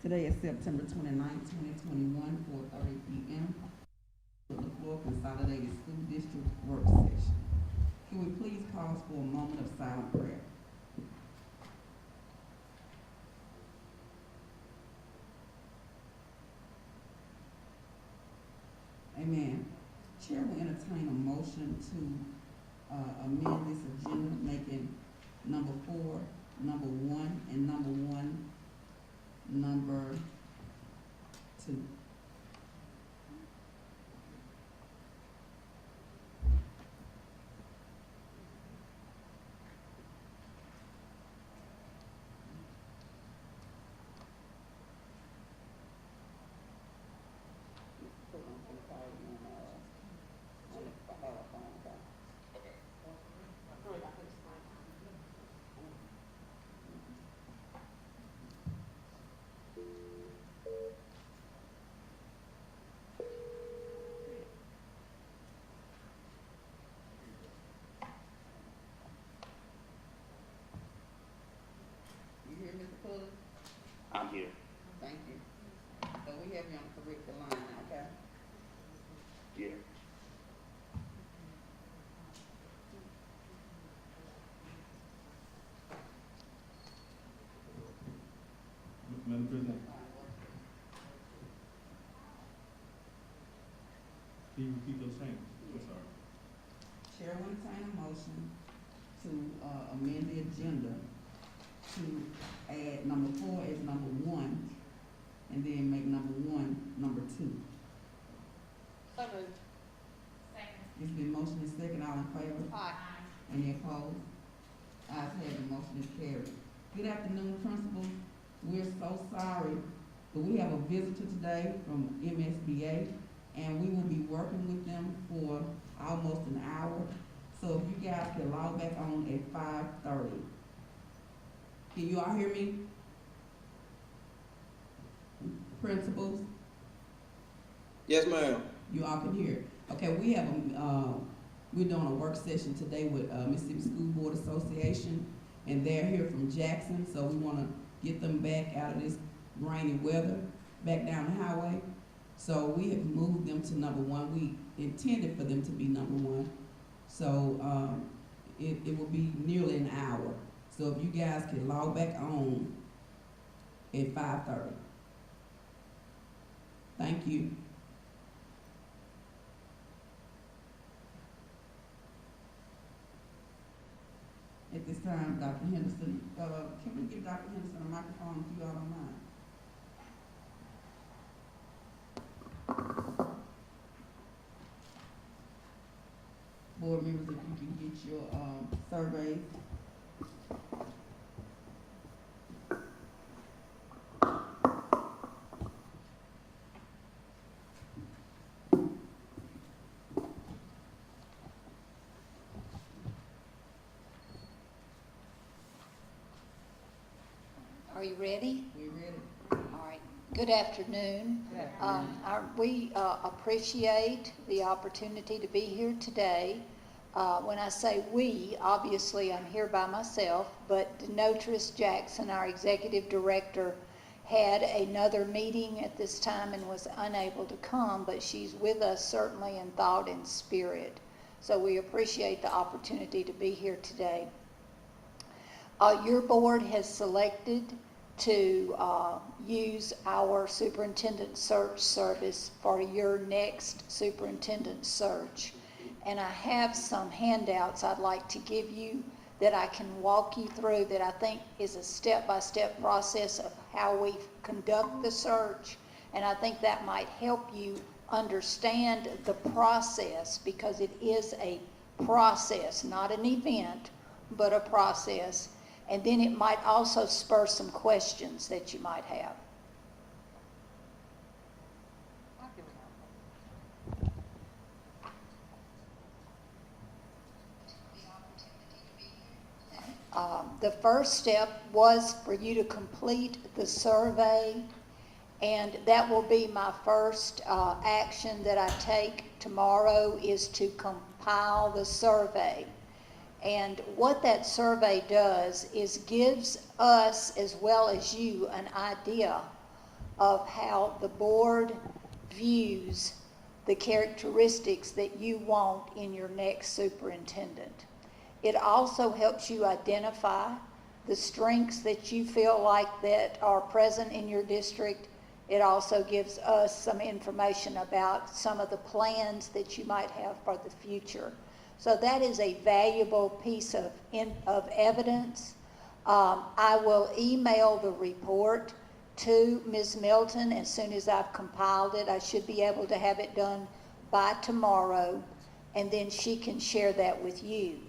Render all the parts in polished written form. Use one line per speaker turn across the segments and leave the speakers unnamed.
Today is September 29th, 2021, 4:30 p.m. Leflore Consolidated School District Work Session. Can we please pause for a moment of silent prayer? Amen. Chair will entertain a motion to amend this agenda, making number 4, number 1, and number 1, number 2.
I'm here.
Thank you. So we have you on the correct line, okay?
Yeah.
Madam President, can you repeat those changes? I'm sorry.
Chair will entertain a motion to amend the agenda to add number 4 as number 1, and then make number 1 number 2.
So moved. Second.
It's been motioned and second, all in favor?
Aye.
Any opposed? Ayes have it, motion is carried. Good afternoon, principals. We're so sorry, but we have a visitor today from MSBA, and we will be working with them for almost an hour. So if you guys can log back on at 5:30. Can you all hear me? Principals?
Yes, ma'am.
You all can hear. Okay, we have we're doing a work session today with Mississippi School Board Association, and they're here from Jackson, so we want to get them back out of this rainy weather, back down the highway. So we have moved them to number 1. We intended for them to be number 1. So it will be nearly an hour. So if you guys can log back on at 5:30. Thank you. At this time, Dr. Henderson, can we give Dr. Henderson a microphone if you all don't mind? Board members, if you can get your surveys.
Are you ready?
We ready?
All right. Good afternoon. We appreciate the opportunity to be here today. When I say we, obviously I'm here by myself, but Denotris Jackson, our executive director, had another meeting at this time and was unable to come, but she's with us certainly in thought and spirit. So we appreciate the opportunity to be here today. Your board has selected to use our Superintendent Search service for your next Superintendent Search. And I have some handouts I'd like to give you that I can walk you through that I think is a step-by-step process of how we conduct the search. And I think that might help you understand the process, because it is a process, not an event, but a process. And then it might also spur some questions that you might have. The first step was for you to complete the survey, and that will be my first action that I take tomorrow, is to compile the survey. And what that survey does is gives us, as well as you, an idea of how the board views the characteristics that you want in your next superintendent. It also helps you identify the strengths that you feel like that are present in your district. It also gives us some information about some of the plans that you might have for the future. So that is a valuable piece of evidence. I will email the report to Ms. Milton as soon as I've compiled it. I should be able to have it done by tomorrow, and then she can share that with you.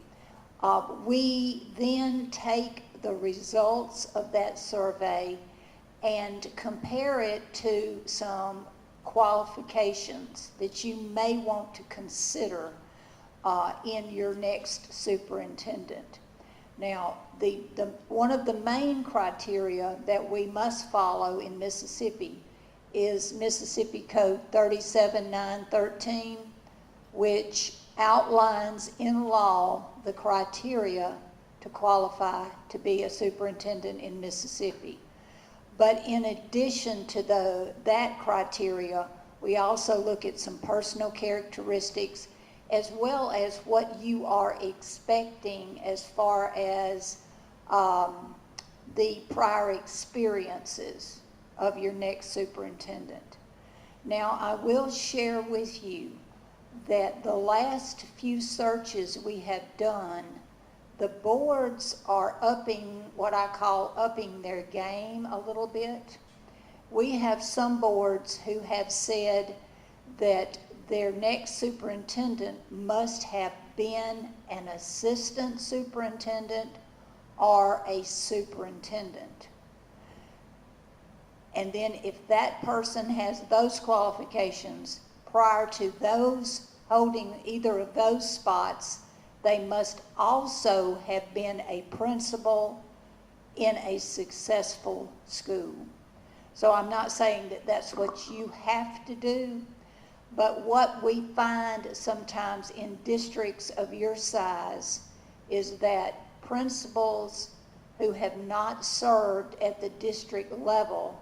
We then take the results of that survey and compare it to some qualifications that you may want to consider in your next superintendent. Now, one of the main criteria that we must follow in Mississippi is Mississippi Code 37913, which outlines in law the criteria to qualify to be a superintendent in Mississippi. But in addition to that criteria, we also look at some personal characteristics as well as what you are expecting as far as the prior experiences of your next superintendent. Now, I will share with you that the last few searches we have done, the boards are upping, what I call upping their game a little bit. We have some boards who have said that their next superintendent must have been an assistant superintendent or a superintendent. And then if that person has those qualifications prior to those holding either of those spots, they must also have been a principal in a successful school. So I'm not saying that that's what you have to do, but what we find sometimes in districts of your size is that principals who have not served at the district level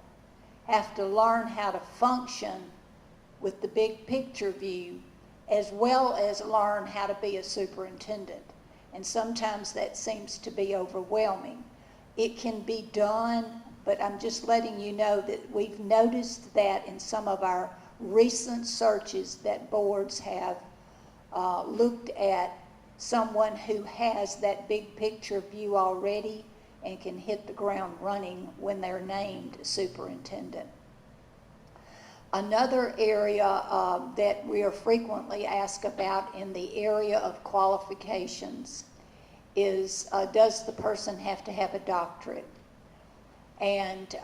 have to learn how to function with the big picture view as well as learn how to be a superintendent. And sometimes that seems to be overwhelming. It can be done, but I'm just letting you know that we've noticed that in some of our recent searches that boards have looked at someone who has that big picture view already and can hit the ground running when they're named superintendent. Another area that we are frequently asked about in the area of qualifications is, does the person have to have a doctorate? And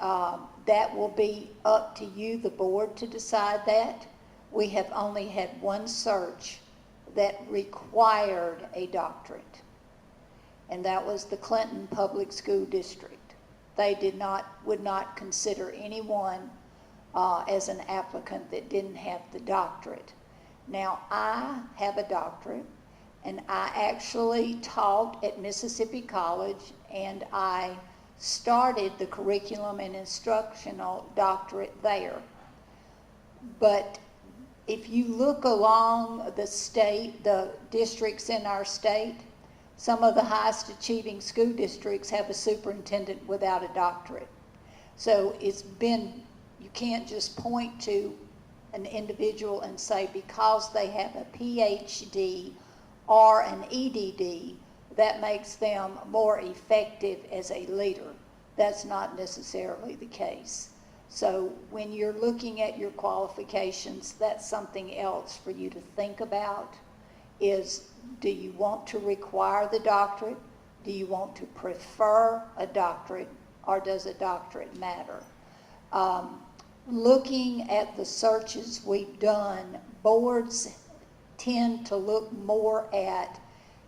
that will be up to you, the board, to decide that. We have only had one search that required a doctorate, and that was the Clinton Public School District. They would not consider anyone as an applicant that didn't have the doctorate. Now, I have a doctorate, and I actually taught at Mississippi College, and I started the curriculum and instructional doctorate there. But if you look along the state, the districts in our state, some of the highest achieving school districts have a superintendent without a doctorate. So you can't just point to an individual and say because they have a PhD or an EDD, that makes them more effective as a leader. That's not necessarily the case. So when you're looking at your qualifications, that's something else for you to think about is, do you want to require the doctorate? Do you want to prefer a doctorate, or does a doctorate matter? Looking at the searches we've done, boards tend to look more at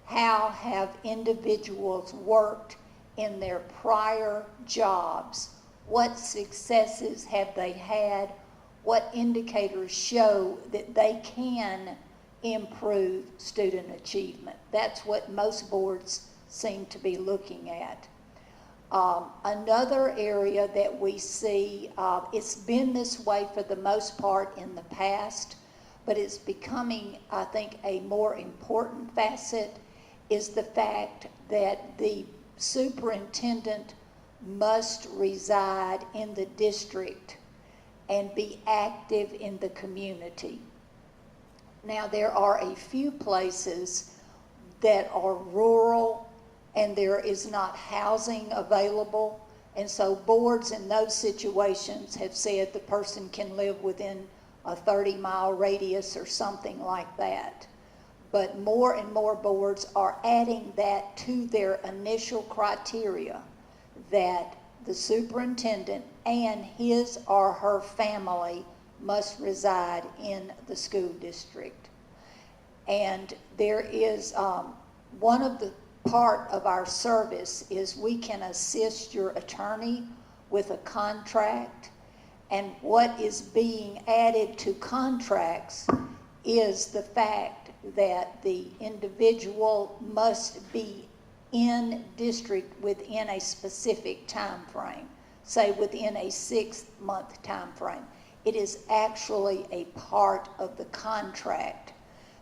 how have individuals worked in their prior jobs? What successes have they had? What indicators show that they can improve student achievement? That's what most boards seem to be looking at. Another area that we see, it's been this way for the most part in the past, but it's becoming, I think, a more important facet, is the fact that the superintendent must reside in the district and be active in the community. Now, there are a few places that are rural and there is not housing available, and so boards in those situations have said the person can live within a 30-mile radius or something like that. But more and more boards are adding that to their initial criteria, that the superintendent and his or her family must reside in the school district. And there is one of the part of our service is we can assist your attorney with a contract, and what is being added to contracts is the fact that the individual must be in district within a specific time frame, say within a 6-month time frame. It is actually a part of the contract.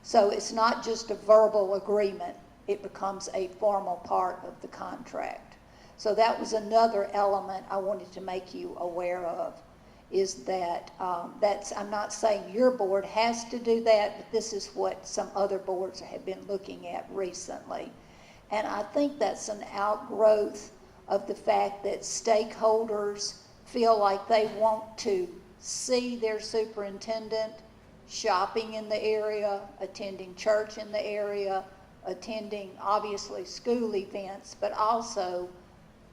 So it's not just a verbal agreement, it becomes a formal part of the contract. So that was another element I wanted to make you aware of, is that I'm not saying your board has to do that, but this is what some other boards have been looking at recently. And I think that's an outgrowth of the fact that stakeholders feel like they want to see their superintendent shopping in the area, attending church in the area, attending obviously school events, but also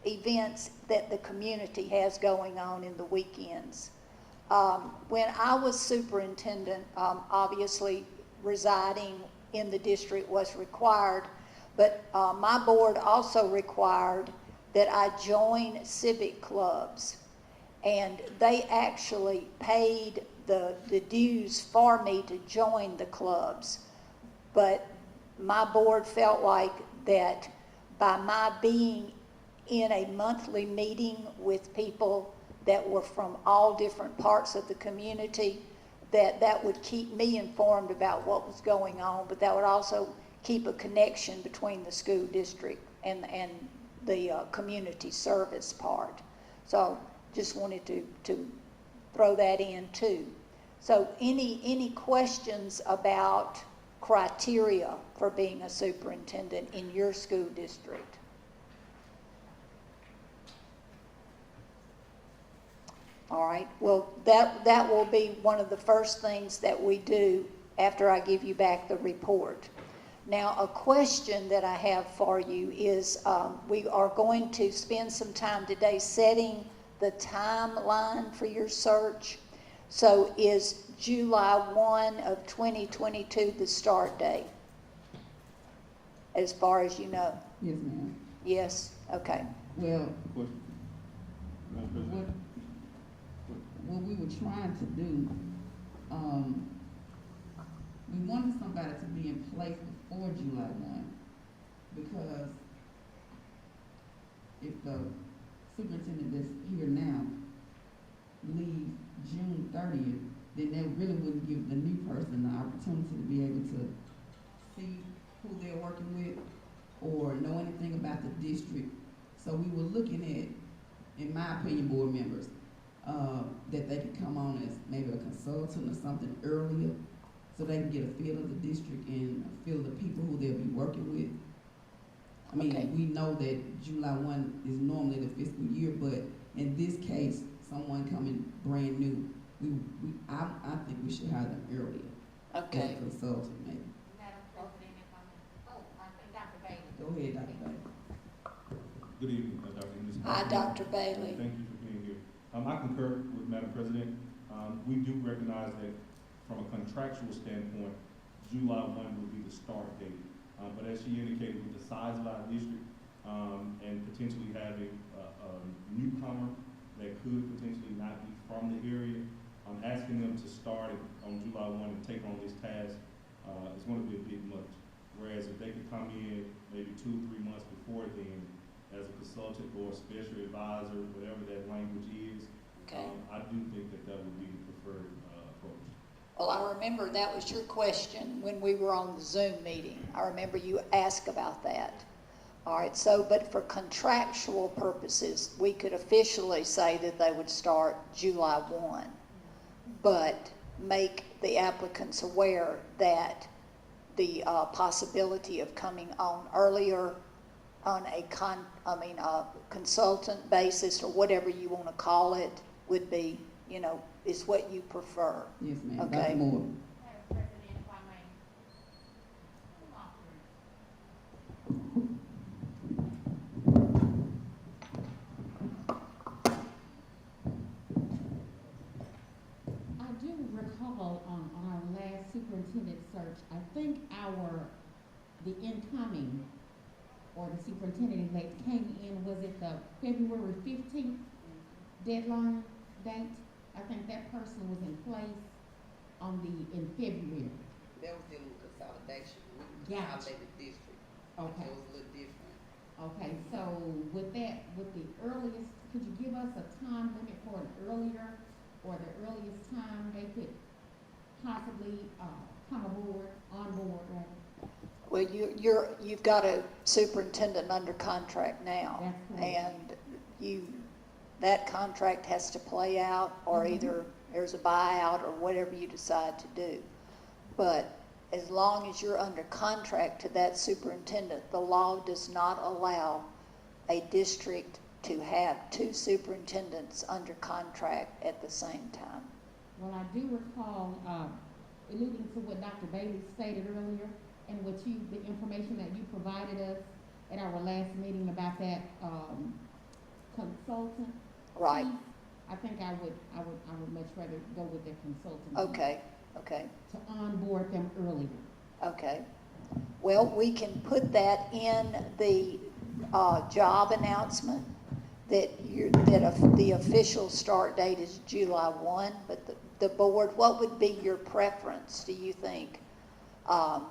events that the community has going on in the weekends. When I was superintendent, obviously residing in the district was required, but my board also required that I join civic clubs, and they actually paid the dues for me to join the clubs. But my board felt like that by my being in a monthly meeting with people that were from all different parts of the community, that would keep me informed about what was going on, but that would also keep a connection between the school district and the community service part. So just wanted to throw that in too. So any questions about criteria for being a superintendent in your school district? All right, well, that will be one of the first things that we do after I give you back the report. Now, a question that I have for you is, we are going to spend some time today setting the timeline for your search. So is July 1 of 2022 the start date, as far as you know?
Yes, ma'am.
Yes? Okay.
Well,
Question. Madam President.
what we were trying to do, we wanted somebody to be in place before July 1, because if the superintendent that's here now leaves June 30th, then that really wouldn't give the new person the opportunity to be able to see who they're working with or know anything about the district. So we were looking at, in my opinion, board members, that they could come on as maybe a consultant or something earlier, so they can get a feel of the district and a feel of the people who they'll be working with. I mean,
Okay.
we know that July 1 is normally the fiscal year, but in this case, someone coming brand new, I think we should hire them earlier.
Okay.
As a consultant, maybe.
Madam President, if I may. Oh, I think Dr. Bailey.
Go ahead, Dr. Bailey.
Good evening, Dr. English.
Hi, Dr. Bailey.
Thank you for being here. I concur with Madam President. We do recognize that from a contractual standpoint, July 1 would be the start date. But as she indicated, with the size of our district, and potentially having a newcomer that could potentially not be from the area, asking them to start on July 1 and take on this task is going to be a bit much. Whereas if they could come in maybe 2 or 3 months before then as a consultant or a special advisor, whatever that language is.
Okay.
I do think that that would be the preferred approach.
Well, I remember that was your question when we were on the Zoom meeting. I remember you asked about that. All right, so, but for contractual purposes, we could officially say that they would start July 1, but make the applicants aware that the possibility of coming on earlier on a consultant basis, or whatever you want to call it, would be, is what you prefer.
Yes, ma'am.
Okay.
Dr. Moore.
Madam President, if I may. Come on, I do recall on our last superintendent search, I think the incoming, or the superintendent-elect came in, was it the February 15th deadline date? I think that person was in place in February.
That was dealing with consolidation. We
Gotcha.
consolidated district.
Okay.
It was a little different.
Okay, so with the earliest, could you give us a time limit for an earlier, or the earliest time they could possibly, come on board, rather?
Well, you've got a superintendent under contract now.
That's correct.
And that contract has to play out, or either there's a buyout or whatever you decide to do. But as long as you're under contract to that superintendent, the law does not allow a district to have two superintendents under contract at the same time.
Well, I do recall, alluding to what Dr. Bailey stated earlier, and the information that you provided us at our last meeting about that, consultant.
Right.
piece, I think I would much rather go with the consultant.
Okay.
To onboard them earlier.
Okay. Well, we can put that in the job announcement that the official start date is July 1, but the board, what would be your preference, do you think, for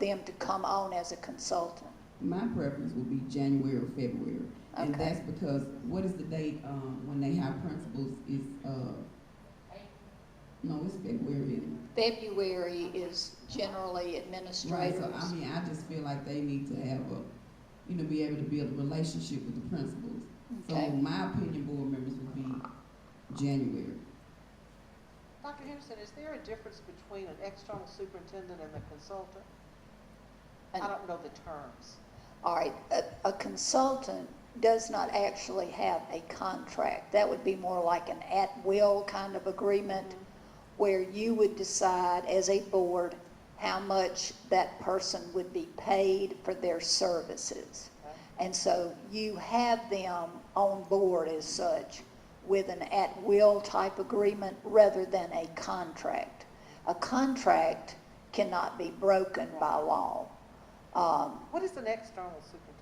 them to come on as a consultant?
My preference would be January or February. And
Okay.
that's because, what is the date, when they have principals is, no, it's February, isn't it?
February is generally
Right,
administrators.
so I just feel like they need to have be able to build a relationship with the principals.
Okay.
So my opinion, board members, would be January.
Dr. Henderson, is there a difference between an external superintendent and a consultant?
And-
I don't know the terms.
All right, a consultant does not actually have a contract. That would be more like an at-will kind of agreement, where you would decide as a board how much that person would be paid for their services.
Okay.
And so you have them on board as such with an at-will type agreement rather than a contract. A contract cannot be broken by law.
What is an external superintendent?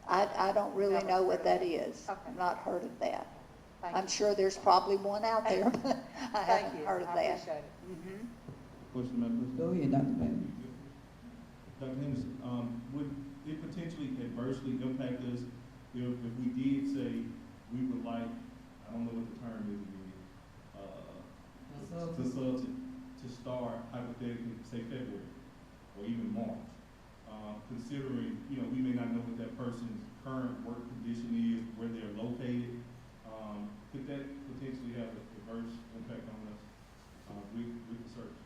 I don't really
Never
know
heard
what
of
that
it.
is.
Okay.
I've not heard of that.
Thank
I'm
you.
sure there's probably one out there, but I
Thank
haven't
you.
heard of
I
that.
appreciate it.
Mhm.
Question, Madam President?
Go ahead, Dr. Bailey.
Dr. Henderson, would it potentially adversely impact us if we did say we would like, I don't know what the term is again, consultant to start hypothetically, say February or even March? Considering, we may not know what that person's current work condition is, where they're located, could that potentially have an adverse impact on us with the search?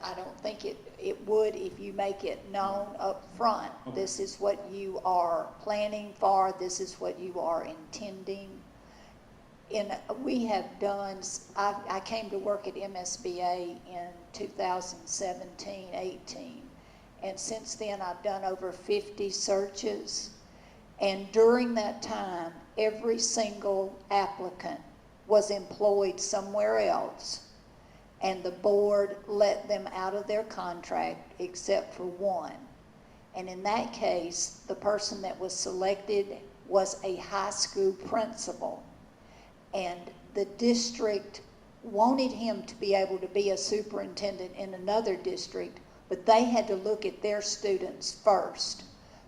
I don't think it would if you make it known up front.
Okay.
This is what you are planning for, this is what you are intending. We have done, I came to work at MSBA in 2017-18, and since then I've done over 50 searches, and during that time, every single applicant was employed somewhere else, and the board let them out of their contract except for one. And in that case, the person that was selected was a high school principal. And the district wanted him to be able to be a superintendent in another district, but they had to look at their students first.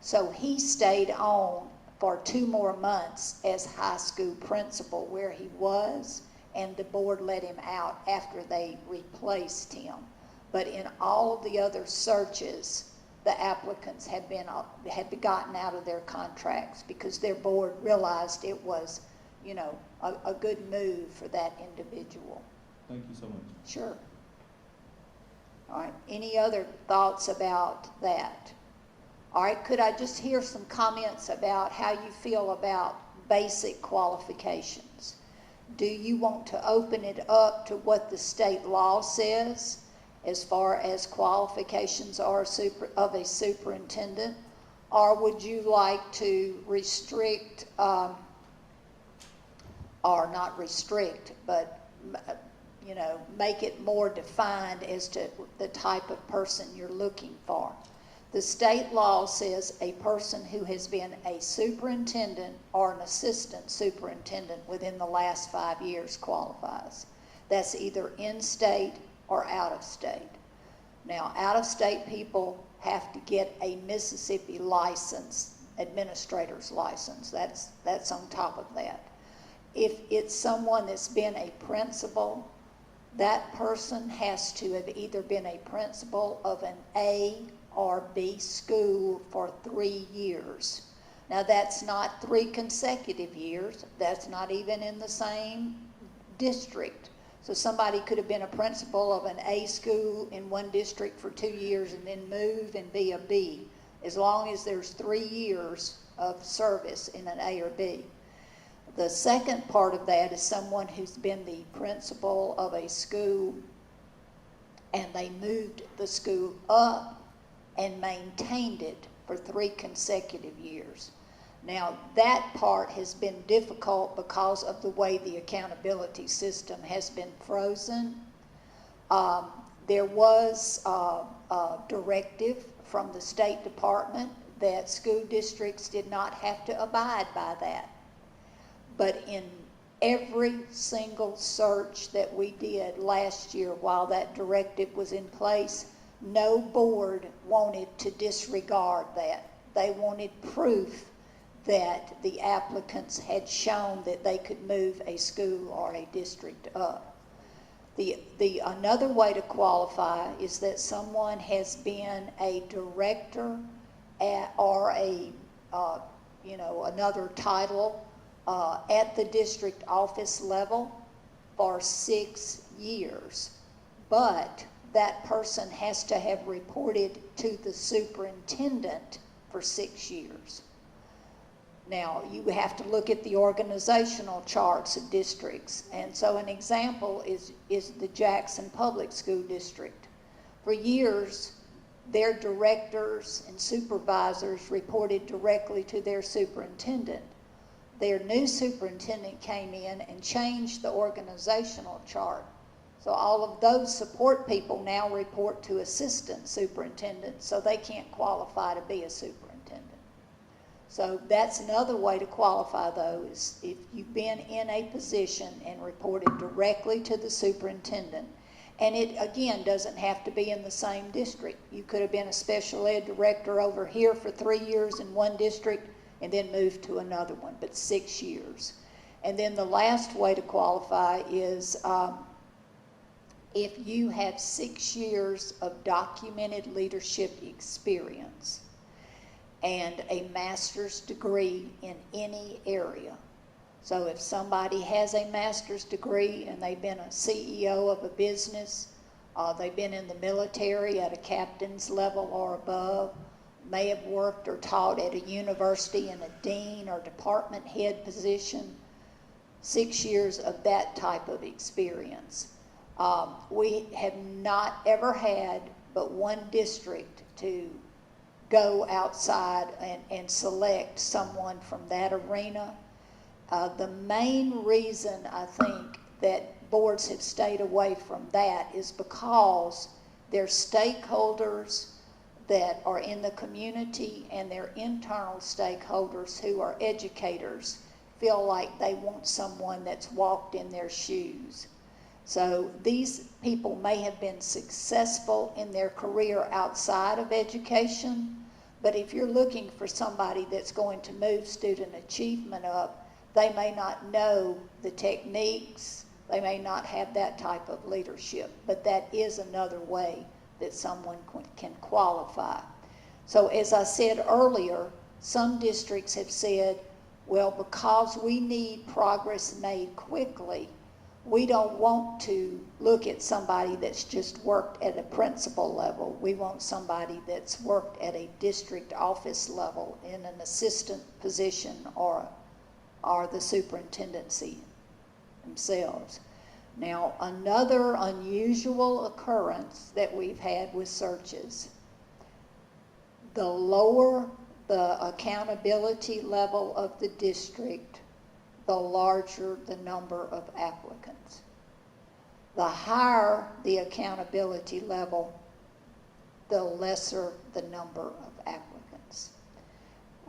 So he stayed on for 2 more months as high school principal where he was, and the board let him out after they replaced him. But in all of the other searches, the applicants had gotten out of their contracts because their board realized it was, a good move for that individual.
Thank you so much.
Sure. All right, any other thoughts about that? All right, could I just hear some comments about how you feel about basic qualifications? Do you want to open it up to what the state law says as far as qualifications are of a superintendent? Or would you like to restrict, or not restrict, but make it more defined as to the type of person you're looking for? The state law says a person who has been a superintendent or an assistant superintendent within the last 5 years qualifies. That's either in-state or out-of-state. Now, out-of-state people have to get a Mississippi license, administrator's license. That's on top of that. If it's someone that's been a principal, that person has to have either been a principal of an A or B school for 3 years. Now, that's not 3 consecutive years. That's not even in the same district. So somebody could have been a principal of an A school in one district for 2 years and then move and be a B, as long as there's 3 years of service in an A or B. The second part of that is someone who's been the principal of a school and they moved the school up and maintained it for 3 consecutive years. Now, that part has been difficult because of the way the accountability system has been frozen. There was a directive from the State Department that school districts did not have to abide by that. But in every single search that we did last year while that directive was in place, no board wanted to disregard that. They wanted proof that the applicants had shown that they could move a school or a district up. Another way to qualify is that someone has been a director or another title at the district office level for 6 years, but that person has to have reported to the superintendent for 6 years. Now, you have to look at the organizational charts of districts. And so an example is the Jackson Public School District. For years, their directors and supervisors reported directly to their superintendent. Their new superintendent came in and changed the organizational chart. So all of those support people now report to assistant superintendents, so they can't qualify to be a superintendent. So that's another way to qualify, though, is if you've been in a position and reported directly to the superintendent. And it, again, doesn't have to be in the same district. You could have been a special ed director over here for 3 years in one district and then moved to another one, but 6 years. And then the last way to qualify is if you have 6 years of documented leadership experience and a master's degree in any area. So if somebody has a master's degree and they've been a CEO of a business, they've been in the military at a captain's level or above, may have worked or taught at a university in a dean or department head position, 6 years of that type of experience. We have not ever had but one district to go outside and select someone from that arena. The main reason I think that boards have stayed away from that is because their stakeholders that are in the community and their internal stakeholders who are educators feel like they want someone that's walked in their shoes. So these people may have been successful in their career outside of education, But if you're looking for somebody that's going to move student achievement up, they may not know the techniques, they may not have that type of leadership, but that is another way that someone can qualify. So as I said earlier, some districts have said, well, because we need progress made quickly, we don't want to look at somebody that's just worked at a principal level. We want somebody that's worked at a district office level in an assistant position or the superintendency themselves. Now, another unusual occurrence that we've had with searches, the lower the accountability level of the district, the larger the number of applicants. The higher the accountability level, the lesser the number of applicants.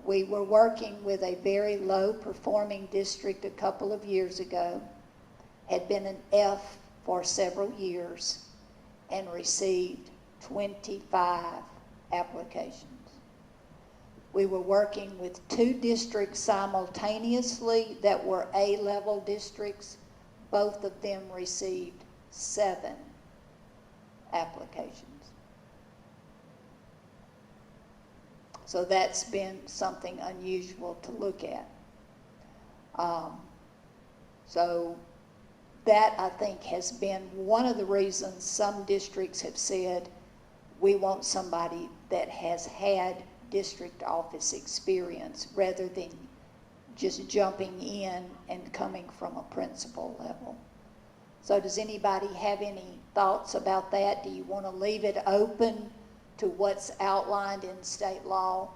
We were working with a very low performing district a couple of years ago, had been an F for several years, and received 25 applications. We were working with 2 districts simultaneously that were A-level districts. Both of them received 7 applications. So that's been something unusual to look at. So that, I think, has been one of the reasons some districts have said, we want somebody that has had district office experience rather than just jumping in and coming from a principal level. So does anybody have any thoughts about that? Do you want to leave it open to what's outlined in state law?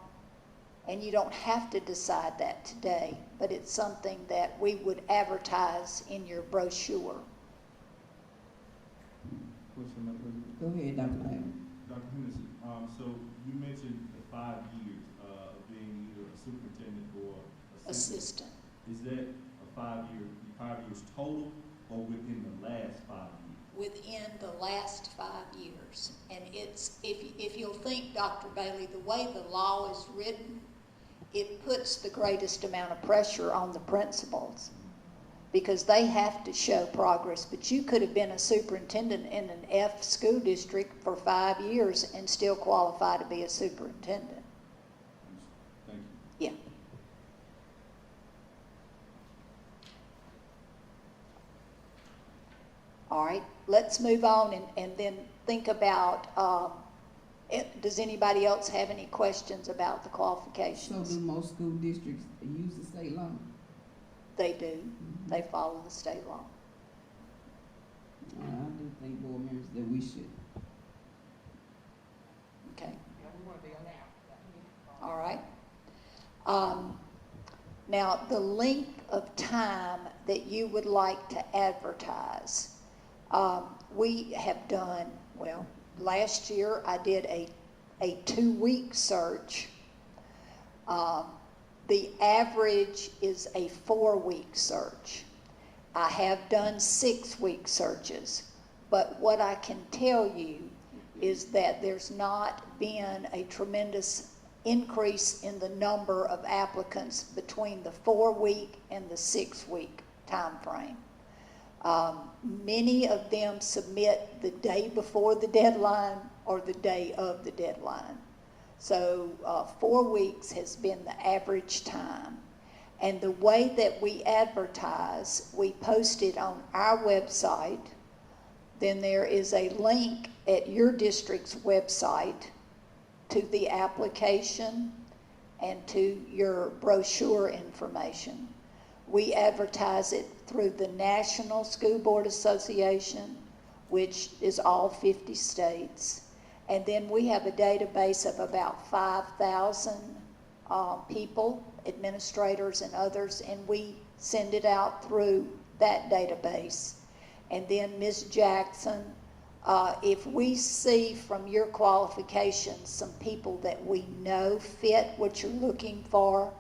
And you don't have to decide that today, but it's something that we would advertise in your brochure.
Question, Madam President?
Go ahead, Dr. Bailey.
Dr. Henderson, so you mentioned the 5 years of being either a superintendent or assistant.
Assistant.
Is that a 5 years total, or within the last 5 years?
Within the last 5 years. And it's, if you'll think, Dr. Bailey, the way the law is written, it puts the greatest amount of pressure on the principals because they have to show progress. But you could have been a superintendent in an F school district for 5 years and still qualify to be a superintendent.
Thank you.
Yeah. All right, let's move on and then think about, does anybody else have any questions about the
So
qualifications?
do most school districts use the state law?
They do. They follow the state law.
I do think, board members, that we should.
Okay,
Yeah, we want to be on that.
all right. Now, the length of time that you would like to advertise, we have done, well, last year I did a 2-week search. The average is a 4-week search. I have done 6-week searches, but what I can tell you is that there's not been a tremendous increase in the number of applicants between the 4-week and the 6-week time frame. Many of them submit the day before the deadline or the day of the deadline. So 4 weeks has been the average time. And the way that we advertise, we post it on our website. Then there is a link at your district's website to the application and to your brochure information. We advertise it through the National School Board Association, which is all 50 states. And then we have a database of about 5,000 people, administrators and others, and we send it out through that database. And then Ms. Jackson, if we see from your qualifications some people that we know fit what you're looking for,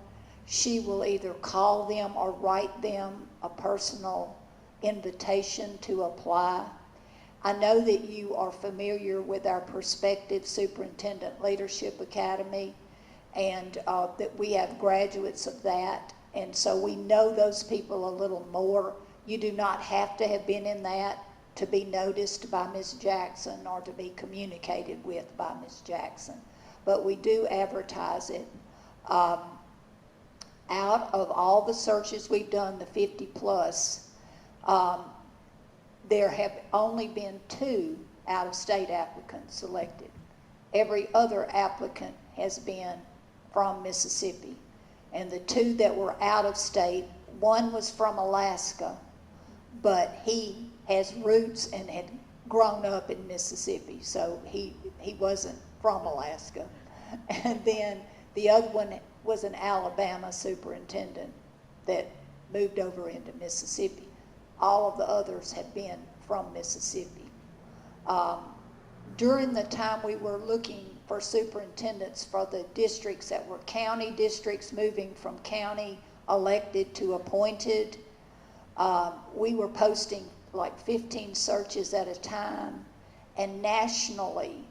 she will either call them or write them a personal invitation to apply. I know that you are familiar with our Prospective Superintendent Leadership Academy, and that we have graduates of that, and so we know those people a little more. You do not have to have been in that to be noticed by Ms. Jackson or to be communicated with by Ms. Jackson, but we do advertise it. Out of all the searches we've done, the 50 plus, there have only been 2 out-of-state applicants selected. Every other applicant has been from Mississippi. And the 2 that were out of state, one was from Alaska, but he has roots and had grown up in Mississippi, so he wasn't from Alaska. And then the other one was an Alabama superintendent that moved over into Mississippi. All of the others have been from Mississippi. During the time we were looking for superintendents for the districts that were county districts, moving from county elected to appointed, we were posting like 15 searches at a time, and nationally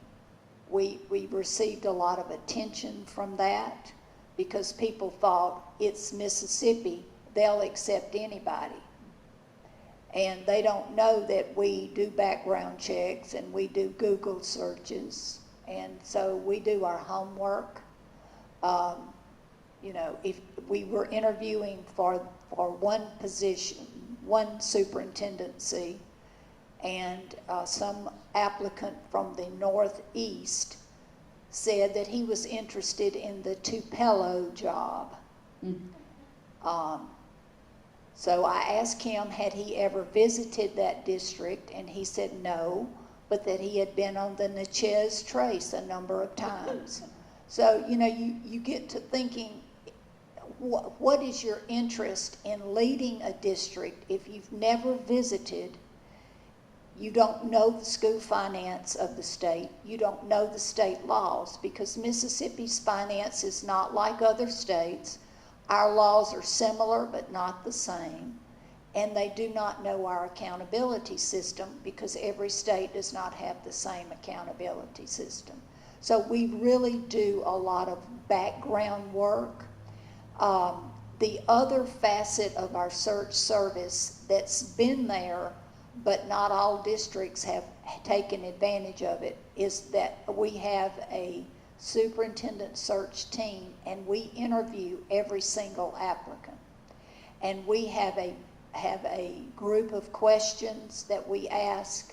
we received a lot of attention from that because people thought it's Mississippi, they'll accept anybody. And they don't know that we do background checks and we do Google searches. And so we do our homework. You know, if we were interviewing for one position, one superintendency, and some applicant from the Northeast said that he was interested in the Tupelo job. So I asked him, had he ever visited that district, and he said no, but that he had been on the Mcas Trace a number of times. So, you know, you get to thinking, what is your interest in leading a district if you've never visited? You don't know the school finance of the state. You don't know the state laws, because Mississippi's finance is not like other states. Our laws are similar but not the same, and they do not know our accountability system because every state does not have the same accountability system. So we really do a lot of background work. The other facet of our search service that's been there, but not all districts have taken advantage of it, is that we have a superintendent search team, and we interview every single applicant. And we have a group of questions that we ask,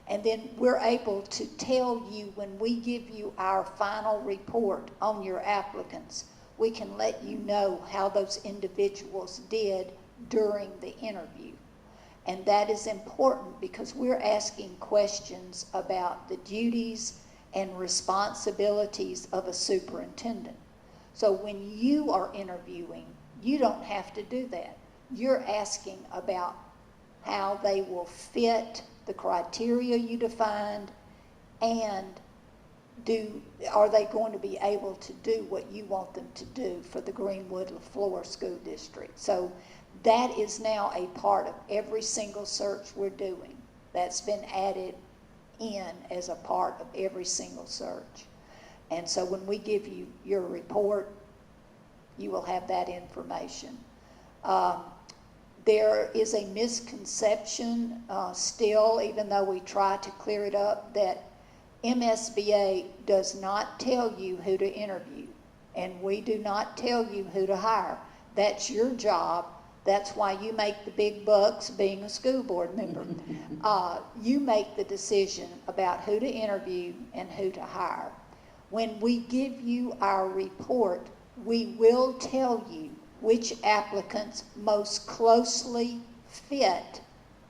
and then we're able to tell you when we give you our final report on your applicants, we can let you know how those individuals did during the interview. And that is important because we're asking questions about the duties and responsibilities of a superintendent. So when you are interviewing, you don't have to do that. You're asking about how they will fit the criteria you defined, and are they going to be able to do what you want them to do for the Greenwood Leflore School District. So that is now a part of every single search we're doing. That's been added in as a part of every single search. And so when we give you your report, you will have that information. There is a misconception still, even though we try to clear it up, that MSBA does not tell you who to interview, and we do not tell you who to hire. That's your job. That's why you make the big bucks being a school board member. You make the decision about who to interview and who to hire. When we give you our report, we will tell you which applicants most closely fit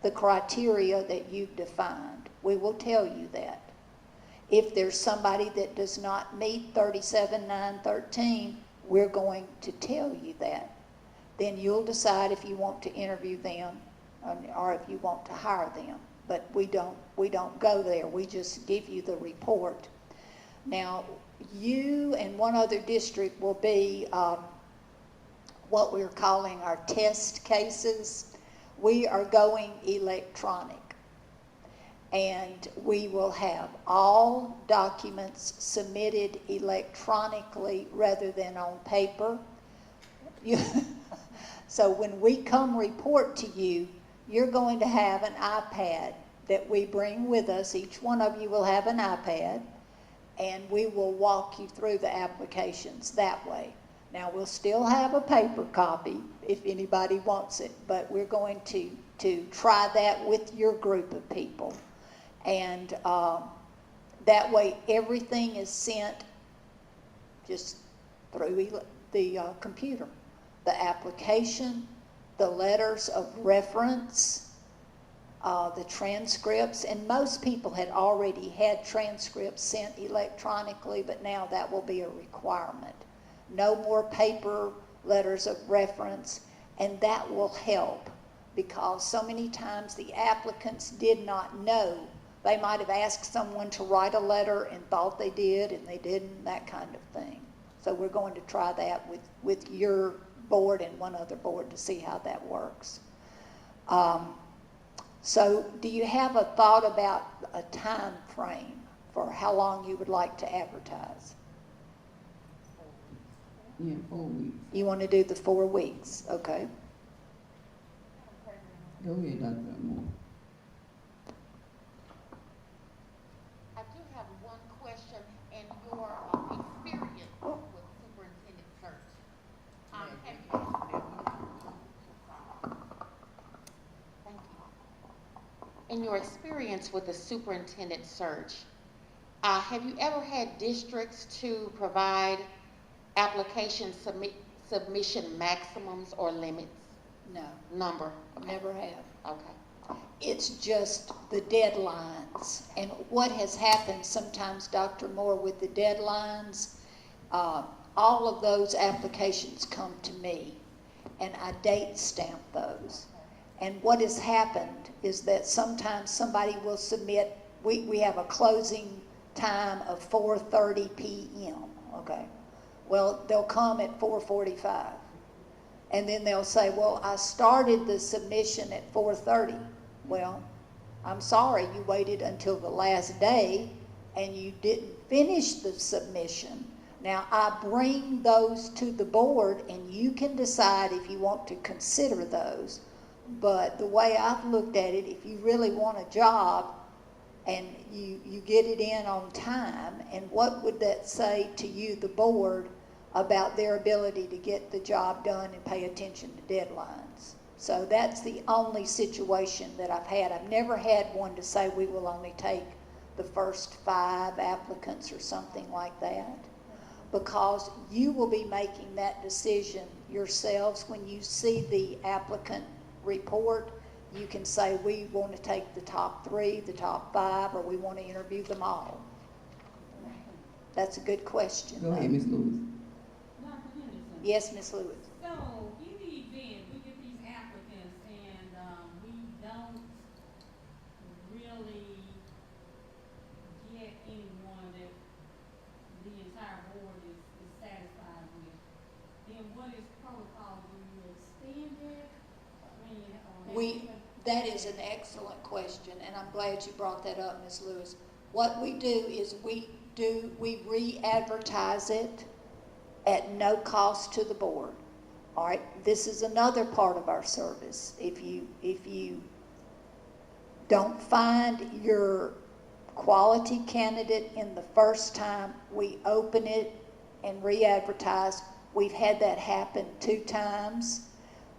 the criteria that you've defined. We will tell you that. If there's somebody that does not meet 37-9-13, we're going to tell you that. Then you'll decide if you want to interview them or if you want to hire them. But we don't go there. We just give you the report. Now, you and one other district will be what we're calling our test cases. We are going electronic. And we will have all documents submitted electronically rather than on paper. So when we come report to you, you're going to have an iPad that we bring with us. Each one of you will have an iPad, and we will walk you through the applications that way. Now, we'll still have a paper copy if anybody wants it, but we're going to try that with your group of people. And that way everything is sent just through the computer. The application, the letters of reference, the transcripts, and most people had already had transcripts sent electronically, but now that will be a requirement. No more paper letters of reference, and that will help because so many times the applicants did not know. They might have asked someone to write a letter and thought they did and they didn't, that kind of thing. So we're going to try that with your board and one other board to see how that works. So do you have a thought about a time frame for how long you would like to advertise?
Yeah, 4 weeks.
You want to do the 4 weeks, okay?
Go ahead, Dr. Moore.
I do have one question in your experience with Superintendent Search. Thank you. In your experience with the Superintendent Search, have you ever had districts to provide application submission maximums or limits?
No,
Number? Okay.
never have.
Okay.
It's just the deadlines. And what has happened sometimes, Dr. Moore, with the deadlines, all of those applications come to me, and I date stamp those. And what has happened is that sometimes somebody will submit, we have a closing time of 4:30 p.m., okay? Well, they'll come at 4:45. And then they'll say, well, I started the submission at 4:30. Well, I'm sorry, you waited until the last day and you didn't finish the submission. Now, I bring those to the board and you can decide if you want to consider those. But the way I've looked at it, if you really want a job and you get it in on time, and what would that say to you, the board, about their ability to get the job done and pay attention to deadlines? So that's the only situation that I've had. I've never had one to say we will only take the first 5 applicants or something like that, because you will be making that decision yourselves. When you see the applicant report, you can say we want to take the top 3, the top 5, or we want to interview them all. That's a good question.
Go ahead, Ms. Lewis.
Dr. Henderson.
Yes, Ms. Lewis.
So, in the event we get these applicants and we don't really get anyone that the entire board is satisfied with, then what is protocol? Do you extend it? I mean, or
That is an excellent question, and I'm glad you brought that up, Ms. Lewis. What we do is we re-advertise it at no cost to the board. All right, this is another part of our service. If you don't find your quality candidate in the first time, we open it and re-advertise. We've had that happen 2 times.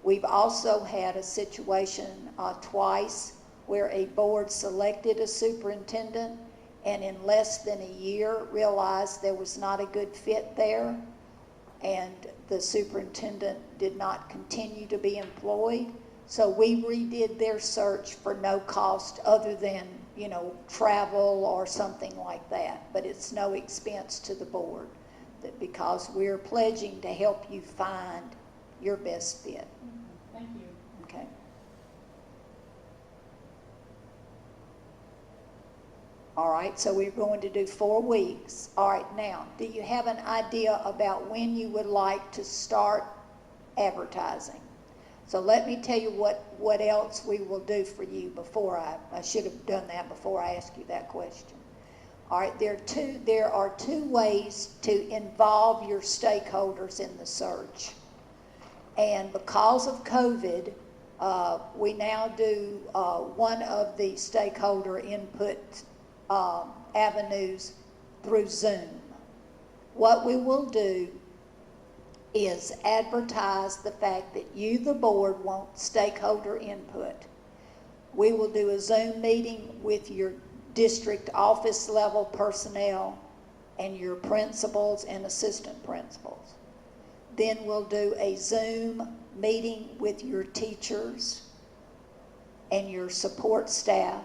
We've also had a situation twice where a board selected a superintendent and in less than a year realized there was not a good fit there, and the superintendent did not continue to be employed. So we redid their search for no cost other than, travel or something like that. But it's no expense to the board, because we're pledging to help you find your best fit.
thank you.
Okay. All right, so we're going to do 4 weeks. All right, now, do you have an idea about when you would like to start advertising? So let me tell you what else we will do for you before I should have done that before I asked you that question. All right, there are two ways to involve your stakeholders in the search. And because of COVID, we now do one of the stakeholder input avenues through Zoom. What we will do is advertise the fact that you, the board, want stakeholder input. We will do a Zoom meeting with your district office level personnel and your principals and assistant principals. Then we'll do a Zoom meeting with your teachers and your support staff,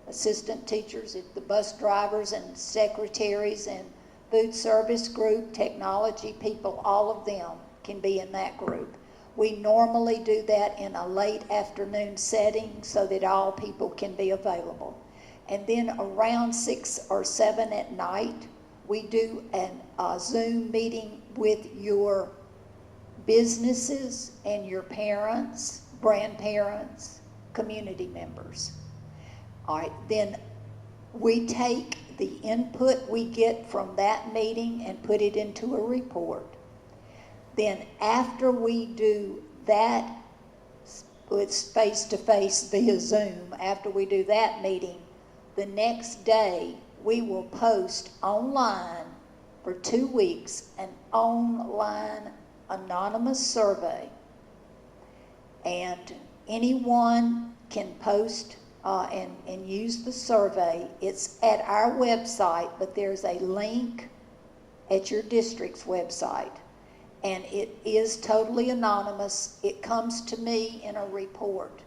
assistant teachers, the bus drivers and secretaries and food service group, technology people, all of them can be in that group. We normally do that in a late afternoon setting so that all people can be available. And then around 6 or 7 at night, we do a Zoom meeting with your businesses and your parents, grandparents, community members. All right, then we take the input we get from that meeting and put it into a report. Then after we do that, it's face-to-face via Zoom, after we do that meeting, the next day we will post online for 2 weeks an online anonymous survey. And anyone can post and use the survey. It's at our website, but there's a link at your district's website. And it is totally anonymous. It comes to me in a report.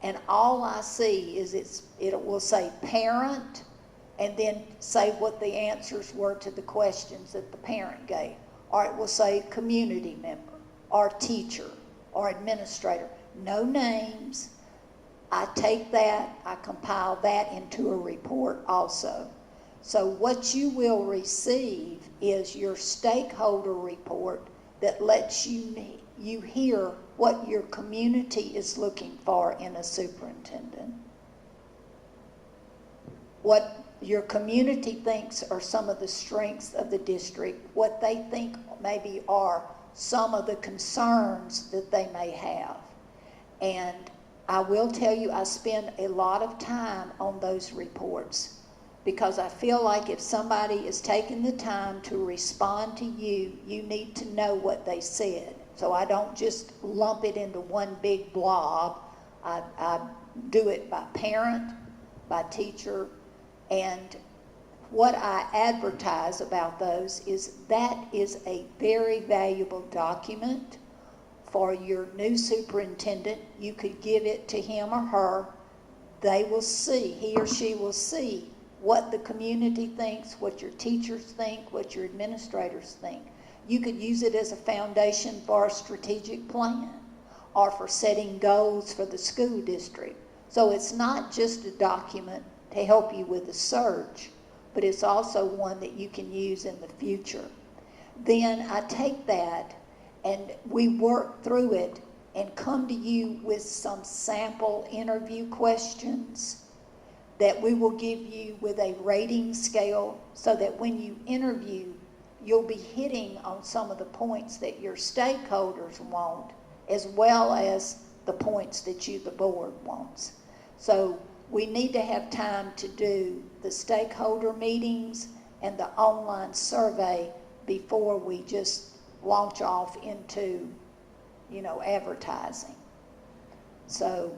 And all I see is it will say parent and then say what the answers were to the questions that the parent gave. Or it will say community member or teacher or administrator. No names. I take that, I compile that into a report also. So what you will receive is your stakeholder report that lets you hear what your community is looking for in a superintendent. What your community thinks are some of the strengths of the district, what they think maybe are some of the concerns that they may have. And I will tell you, I spend a lot of time on those reports because I feel like if somebody is taking the time to respond to you, you need to know what they said. So I don't just lump it into one big blob. I do it by parent, by teacher, and what I advertise about those is that is a very valuable document for your new superintendent. You could give it to him or her. They will see, he or she will see what the community thinks, what your teachers think, what your administrators think. You could use it as a foundation for a strategic plan or for setting goals for the school district. So it's not just a document to help you with the search, but it's also one that you can use in the future. Then I take that and we work through it and come to you with some sample interview questions that we will give you with a rating scale so that when you interview, you'll be hitting on some of the points that your stakeholders want as well as the points that you, the board, wants. So we need to have time to do the stakeholder meetings and the online survey before we just launch off into, advertising. So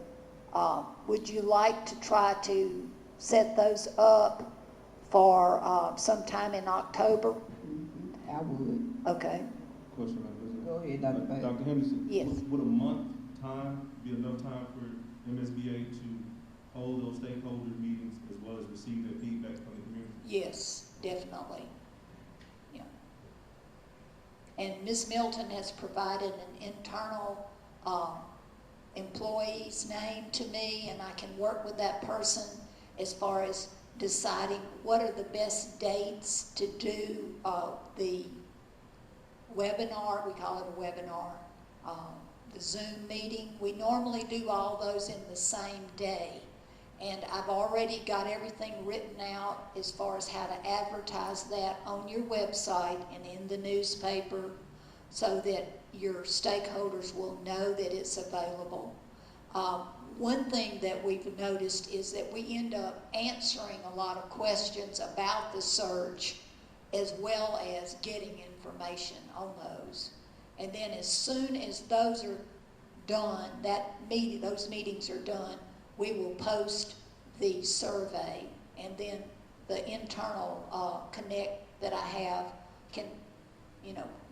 would you like to try to set those up for sometime in October?
Mm-hmm. I would.
Okay.
Question, Madam President.
Go ahead, Dr. Bates.
Dr. Henderson.
Yes.
Would a month time be enough time for MSBA to hold those stakeholder meetings as well as receive their feedback from the community?
Yes, definitely. Yeah. And Ms. Milton has provided an internal employee's name to me, and I can work with that person as far as deciding what are the best dates to do the webinar. We call it a webinar. the Zoom meeting. We normally do all those in the same day. And I've already got everything written out as far as how to advertise that on your website and in the newspaper so that your stakeholders will know that it's available. One thing that we've noticed is that we end up answering a lot of questions about the search as well as getting information on those. And then as soon as those are done, those meetings are done, we will post the survey, and then the internal connect that I have can,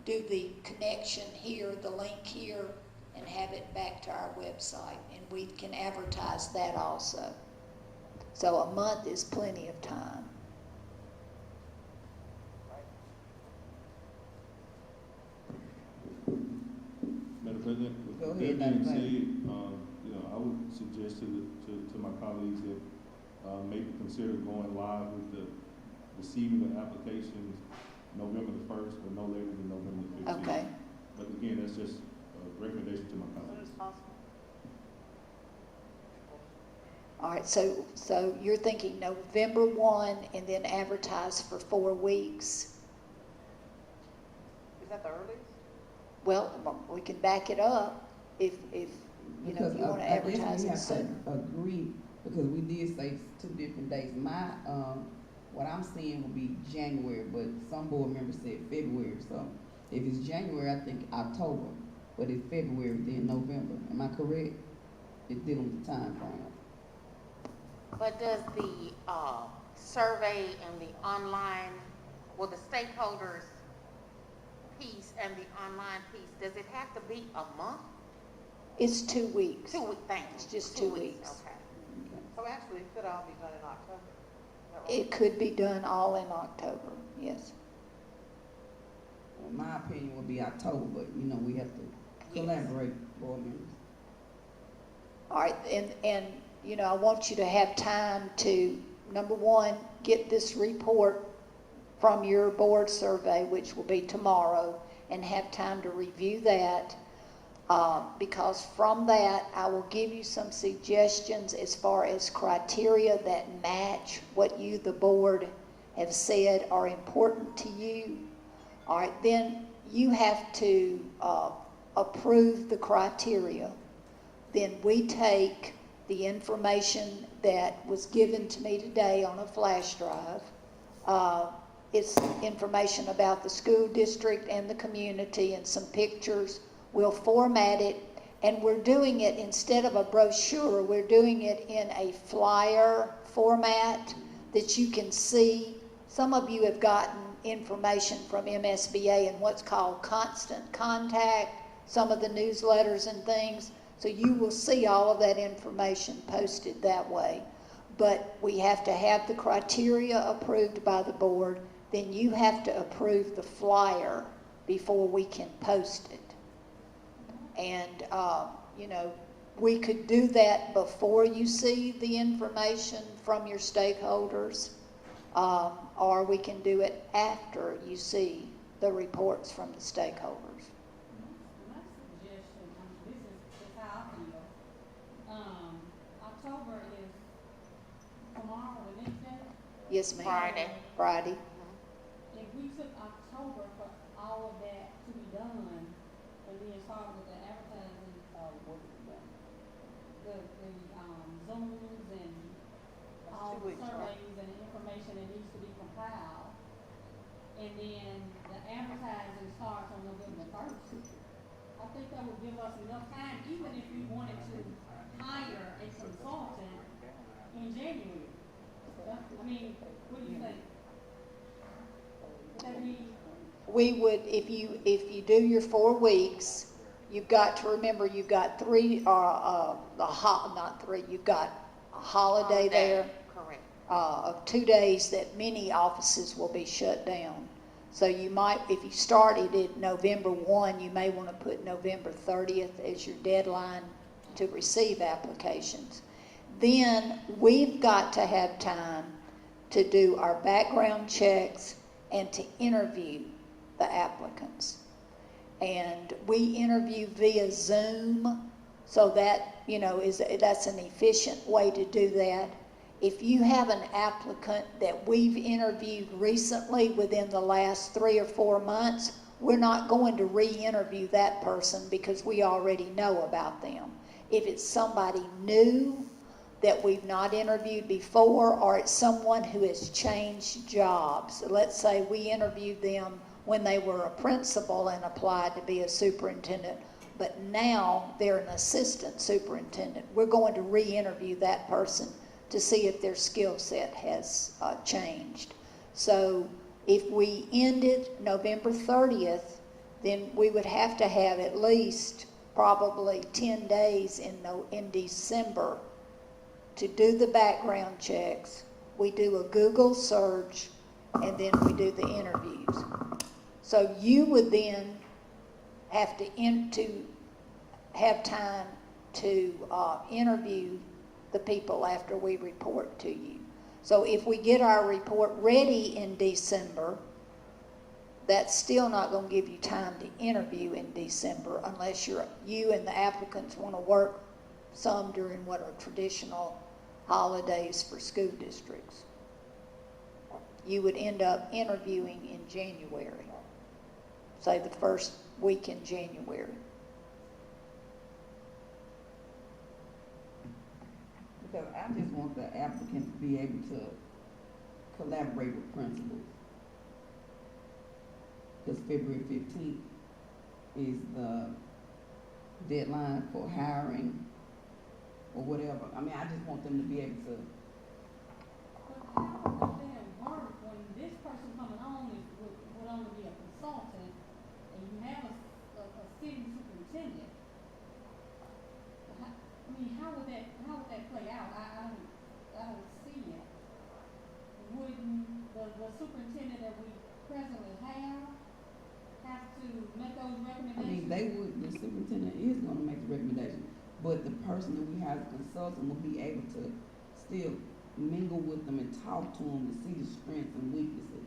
do the connection here, the link here, and have it back to our website, and we can advertise that also. So a month is plenty of time.
Madam President,
Go
with
ahead,
that being
Dr.
said, I would suggest to my colleagues that maybe consider going live with the receiving the applications November the 1st, but no later than November the 15th.
Okay.
But again, that's just a recommendation to my
As soon
colleagues.
as possible.
All right, so you're thinking November 1 and then advertise for 4 weeks?
Is that the earliest?
Well, we can back it up if you
Because
want to
I guess
advertise
we
it
have to
sooner.
agree, because we did say 2 different dates. What I'm seeing will be January, but some board members said February. So if it's January, I think October. But if February, then November. Am I correct? It's dealing with the time frame.
But does the survey and the online, well, the stakeholders piece and the online piece, does it have to be a month?
It's 2 weeks.
2 weeks, thank you.
It's just 2 weeks.
Okay.
So actually, it could all be done in October. Is that right?
It could be done all in October, yes.
Well, my opinion would be October, but we have to
Yes.
collaborate, board members.
All right, and I want you to have time to, number one, get this report from your board survey, which will be tomorrow, and have time to review that. Because from that, I will give you some suggestions as far as criteria that match what you, the board, have said are important to you. All right, then you have to approve the criteria. Then we take the information that was given to me today on a flash drive. It's information about the school district and the community and some pictures. We'll format it, and we're doing it instead of a brochure, we're doing it in a flyer format that you can see. Some of you have gotten information from MSBA and what's called constant contact, some of the newsletters and things. So you will see all of that information posted that way. But we have to have the criteria approved by the board. Then you have to approve the flyer before we can post it. And, we could do that before you see the information from your stakeholders, or we can do it after you see the reports from the stakeholders.
My suggestion, this is how I feel. October is tomorrow, the next day.
Yes, ma'am.
Friday.
Friday.
If we took October for all of that to be done, and then start with the advertising, the Zooms and
That's
all
2
the
weeks, right?
surveys and the information that needs to be compiled, and then the advertising starts on November 1st. I think that would give us enough time, even if we wanted to hire a consultant in January. I mean, what do you think? Would that be?
We would, if you do your 4 weeks, you've got to remember you've got you've got a holiday there.
Correct.
Of 2 days that many offices will be shut down. So you might, if you started at November 1, you may want to put November 30th as your deadline to receive applications. Then we've got to have time to do our background checks and to interview the applicants. And we interview via Zoom, so that, that's an efficient way to do that. If you have an applicant that we've interviewed recently within the last 3 or 4 months, we're not going to re-interview that person because we already know about them. If it's somebody new that we've not interviewed before, or it's someone who has changed jobs, let's say we interviewed them when they were a principal and applied to be a superintendent, but now they're an assistant superintendent, we're going to re-interview that person to see if their skill set has changed. So if we ended November 30th, then we would have to have at least probably 10 days in December to do the background checks. We do a Google search, and then we do the interviews. So you would then have to have time to interview the people after we report to you. So if we get our report ready in December, that's still not going to give you time to interview in December unless you and the applicants want to work some during what are traditional holidays for school districts. You would end up interviewing in January, say the first week in January.
Because I just want the applicant to be able to collaborate with principals. Because February 15th is the deadline for hiring or whatever. I mean, I just want them to be able to.
But how would that work when this person coming on would only be a consultant, and you have a city superintendent? How would that play out? I don't see it. Wouldn't the superintendent that we presently have to make those recommendations?
I mean, the superintendent is gonna make the recommendation, but the person that we hire as a consultant will be able to still mingle with them and talk to them to see the strengths and weaknesses.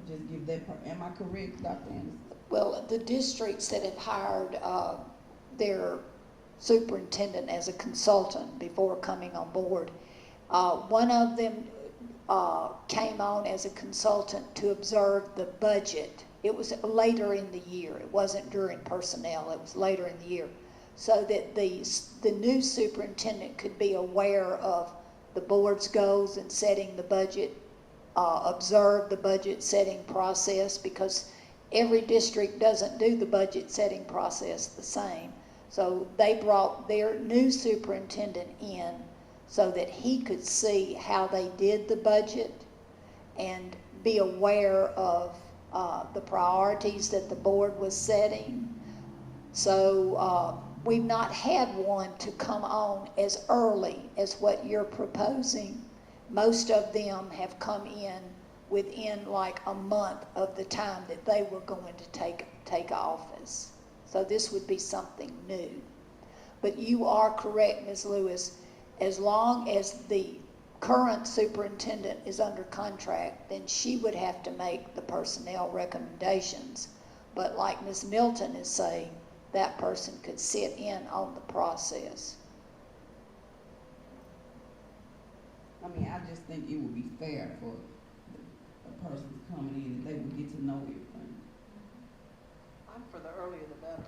Just give that am I correct, Dr. Anderson?
Well, the districts that have hired their superintendent as a consultant before coming on board, one of them came on as a consultant to observe the budget. It was later in the year. It wasn't during personnel. It was later in the year. So that the new superintendent could be aware of the board's goals in setting the budget, observe the budget setting process, because every district doesn't do the budget setting process the same. So they brought their new superintendent in so that he could see how they did the budget and be aware of the priorities that the board was setting. So we've not had one to come on as early as what you're proposing. Most of them have come in within like a month of the time that they were going to take office. So this would be something new. But you are correct, Ms. Lewis. As long as the current superintendent is under contract, then she would have to make the personnel recommendations. But like Ms. Milton is saying, that person could sit in on the process.
I mean, I just think it would be fair for a person coming in that they would get to know everything.
I'm for the earlier the better.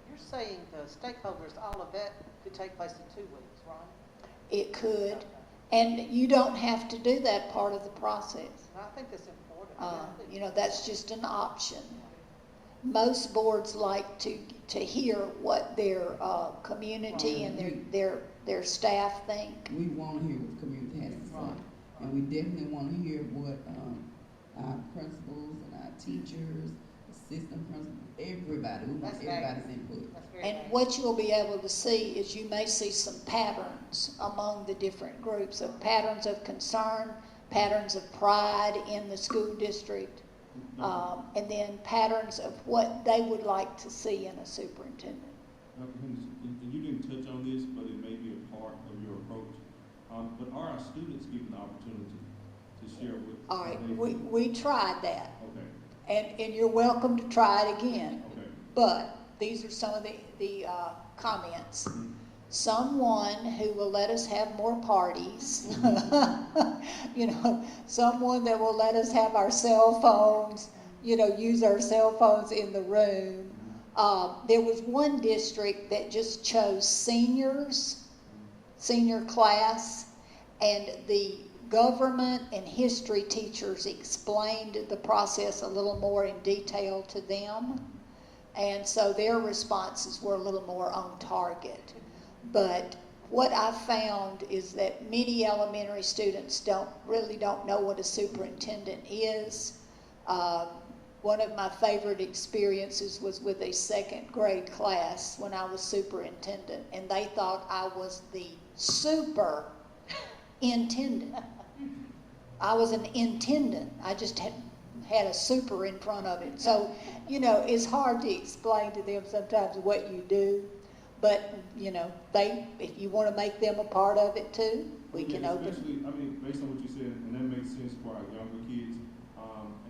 You're saying the stakeholders, all of that could take place in 2 weeks, right?
It could.
Okay.
And you don't have to do that part of the process.
I think that's important.
That's just an option. Most boards like to hear what their community and their staff think.
We want to hear what the community has to say.
Right.
And we definitely want to hear what our principals and our teachers, assistant principals, everybody, we want everybody's input.
And what you'll be able to see is you may see some patterns among the different groups, of patterns of concern, patterns of pride in the school district, and then patterns of what they would like to see in a superintendent.
Dr. Henderson, and you didn't touch on this, but it may be a part of your approach. But are our students given the opportunity to share with?
All right,
they feel?
we tried that,
Okay,
and you're welcome to try it again.
okay.
But these are some of the comments. Someone who will let us have more parties, you know, someone that will let us have our cell phones, you know, use our cell phones in the room. There was one district that just chose seniors, senior class, and the government and history teachers explained the process a little more in detail to them. And so their responses were a little more on target. But what I found is that many elementary students really don't know what a superintendent is. One of my favorite experiences was with a second grade class when I was superintendent, and they thought I was the superintendent. I was an intendant. I just had a super in front of it. So, you know, it's hard to explain to them sometimes what you do. But, you know, if you want to make them a part of it too, we can open.
Especially, I mean, based on what you said, and that makes sense for our younger kids.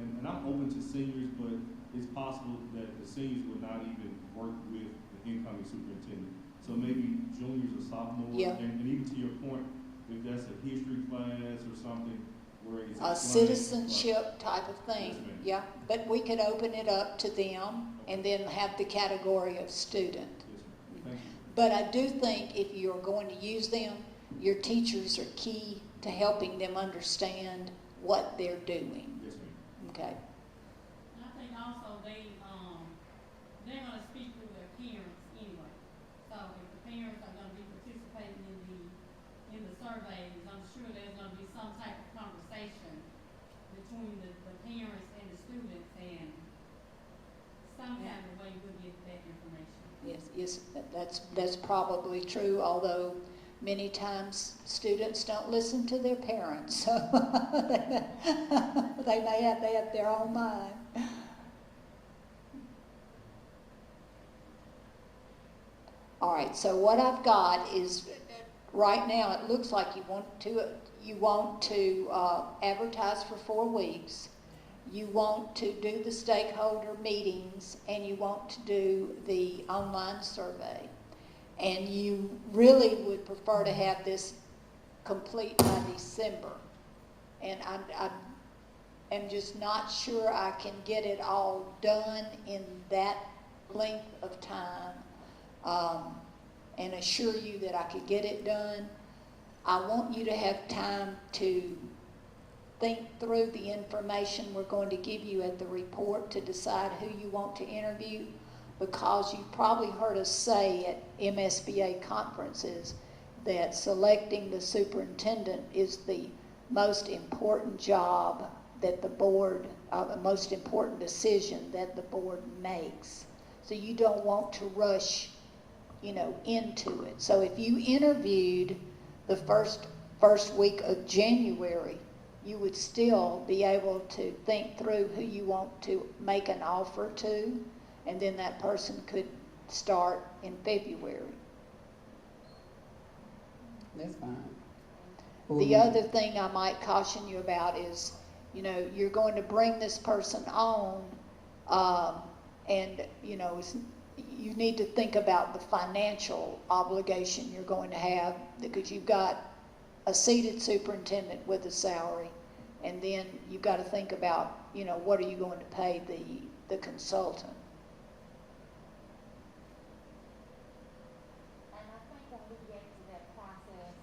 And I'm open to seniors, but it's possible that the seniors would not even work with the incoming superintendent. So maybe juniors or sophomores.
Yeah.
And even to your point, if that's a history class or something where it's
A citizenship type of thing,
Yes, ma'am.
yeah. But we could open it up to them and then have the category of student.
Yes, ma'am. Thank you.
But I do think if you're going to use them, your teachers are key to helping them understand what they're doing.
Yes, ma'am.
Okay.
I think also they're gonna speak through their parents anyway. So if the parents are gonna be participating in the surveys, I'm sure there's gonna be some type of conversation between the parents and the students, and some kind of way we'll get that information.
Yes, that's probably true, although many times students don't listen to their parents, so they have their own mind. All right, so what I've got is, right now, it looks like you want to advertise for 4 weeks. You want to do the stakeholder meetings, and you want to do the online survey. And you really would prefer to have this complete by December. And I'm just not sure I can get it all done in that length of time, and assure you that I could get it done. I want you to have time to think through the information we're going to give you at the report to decide who you want to interview, because you've probably heard us say at MSBA conferences that selecting the superintendent is the most important job that the board, the most important decision that the board makes. So you don't want to rush, you know, into it. So if you interviewed the first week of January, you would still be able to think through who you want to make an offer to, and then that person could start in February.
That's fine.
The other thing I might caution you about is, you know, you're going to bring this person on, and, you know, you need to think about the financial obligation you're going to have, because you've got a seated superintendent with a salary, and then you've got to think about, you know, what are you going to pay the consultant.
And I think when we get to that process,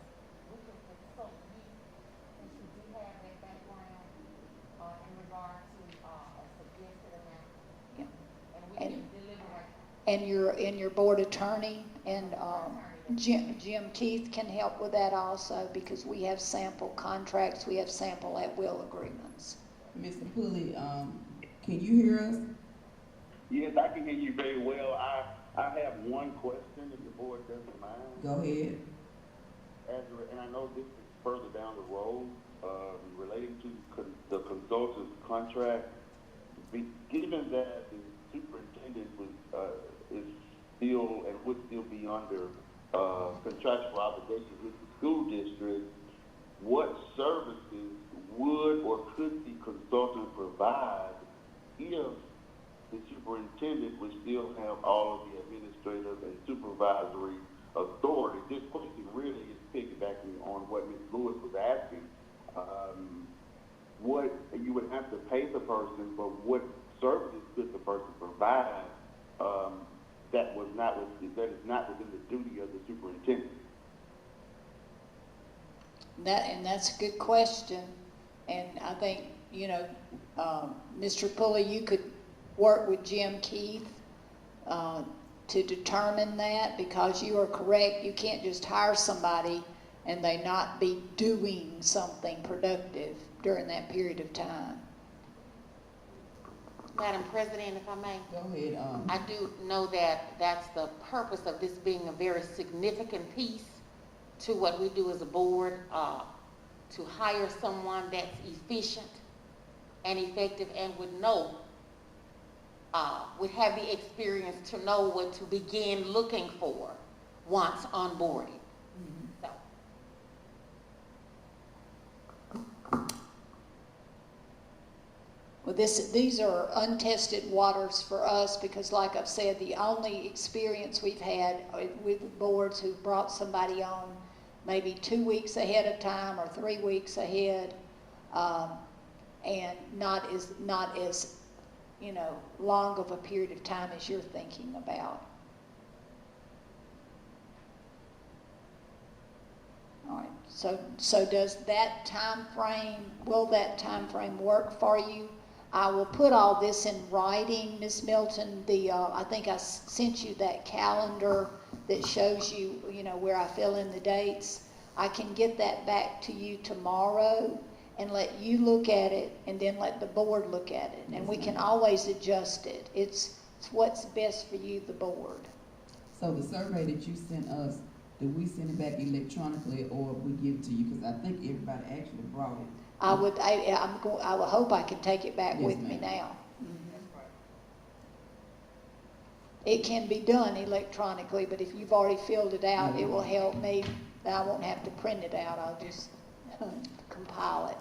we can consult you, since you do have that background, in regard to, a suggested amount.
Yeah.
And we
And-
can deliberate.
And your board attorney and Jim Keith can help with that also, because we have sample contracts, we have sample at-will agreements.
Mr. Pulley, can you hear us?
Yes, I can hear you very well. I have one question, if the board doesn't mind.
Go ahead.
And I know this is further down the road, relating to the consultant's contract. Given that the superintendent is still and would still be under contractual obligations with the school district, what services would or could the consultant provide if the superintendent would still have all of the administrative and supervisory authority? This question really is piggybacking on what Ms. Lewis was asking. What you would have to pay the person, but what services could the person provide that is not within the duty of the superintendent?
That's a good question, and I think, Mr. Pulley, you could work with Jim Keith to determine that, because you are correct, you can't just hire somebody and they not be doing something productive during that period of time.
Madam President, if I may.
Go ahead,
I do know that that's the purpose of this being a very significant piece to what we do as a board, to hire someone that's efficient and effective and would know, would have the experience to know what to begin looking for once onboarded. So.
Well, these are untested waters for us, because like I've said, the only experience we've had with boards who've brought somebody on maybe 2 weeks ahead of time or 3 weeks ahead, and not as long of a period of time as you're thinking about. All right, so does that time frame, will that time frame work for you? I will put all this in writing, Ms. Milton. I think I sent you that calendar that shows you, where I fill in the dates. I can get that back to you tomorrow and let you look at it, and then let the board look at it. And we can always adjust it. It's what's best for you, the board.
so the survey that you sent us, do we send it back electronically or we give it to you? Because I think everybody actually brought it.
I would hope I can take it back
Yes,
with me
ma'am.
now. It can be done electronically, but if you've already filled it out, it will help me. I won't have to print it out. I'll just compile it.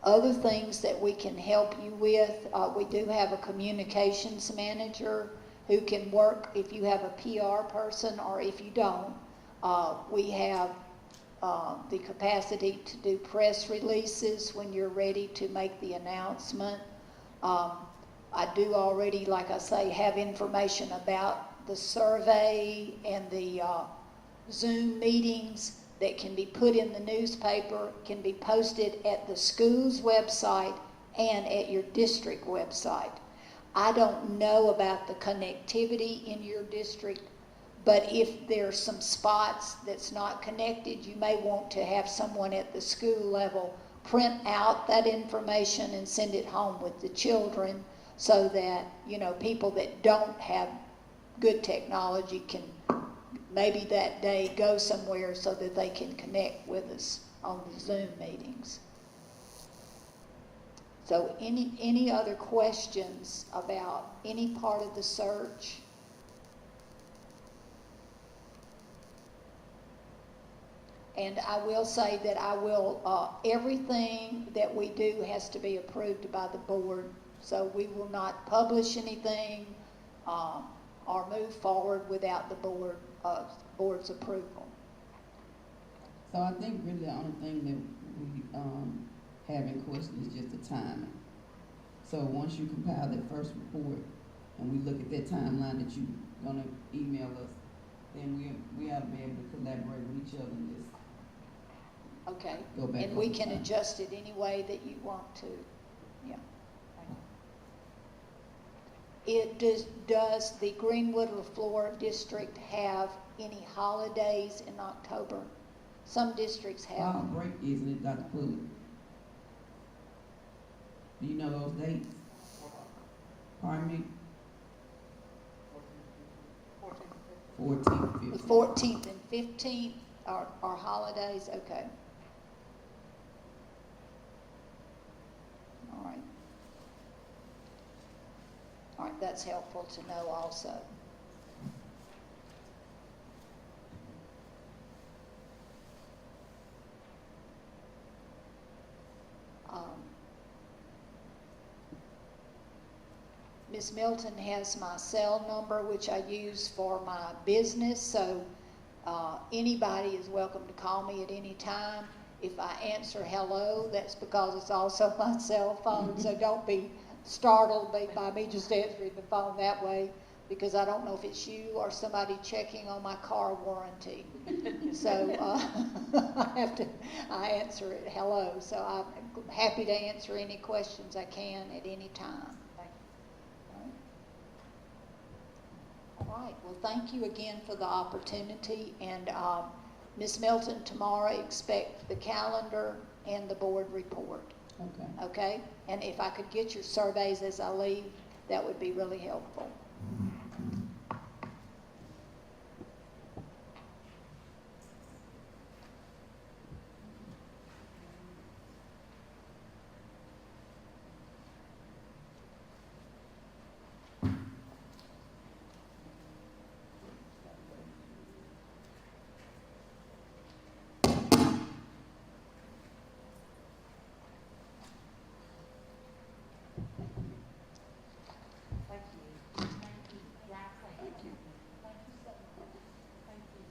Other things that we can help you with, we do have a communications manager who can work if you have a PR person, or if you don't. We have the capacity to do press releases when you're ready to make the announcement. I do already, like I say, have information about the survey and the Zoom meetings that can be put in the newspaper, can be posted at the school's website and at your district website. I don't know about the connectivity in your district, but if there's some spots that's not connected, you may want to have someone at the school level print out that information and send it home with the children, so that, people that don't have good technology can maybe that day go somewhere so that they can connect with us on the Zoom meetings. So any other questions about any part of the search? And I will say that everything that we do has to be approved by the board. So we will not publish anything or move forward without the board's approval.
So I think really the only thing that we have in question is just the timing. So once you compile that first report and we look at that timeline that you're gonna email us, then we ought to be able to collaborate with each other in this.
Okay.
Go back
And we
over
can
time.
adjust it any way that you want to. Yeah. Does the Greenwood Leflore district have any holidays in October? Some districts have.
Fall break, isn't it, Dr. Pulley? Do you know those dates? Pardon me? 14th,
The
15th.
14th and 15th are holidays, okay. All right. All right, that's helpful to know also. Ms. Milton has my cell number, which I use for my business, so anybody is welcome to call me at any time. If I answer hello, that's because it's also my cell phone, so don't be startled by me just answering the phone that way, because I don't know if it's you or somebody checking on my car warranty. So I answer it hello. So I'm happy to answer any questions I can at any time.
Thank you.
All right, well, thank you again for the opportunity, and Ms. Milton, tomorrow expect the calendar and the board report,
Okay.
okay? And if I could get your surveys as I leave, that would be really helpful.
Thank you. Thank you. Drive safe.
Thank you.
Thank you so much. Thank you.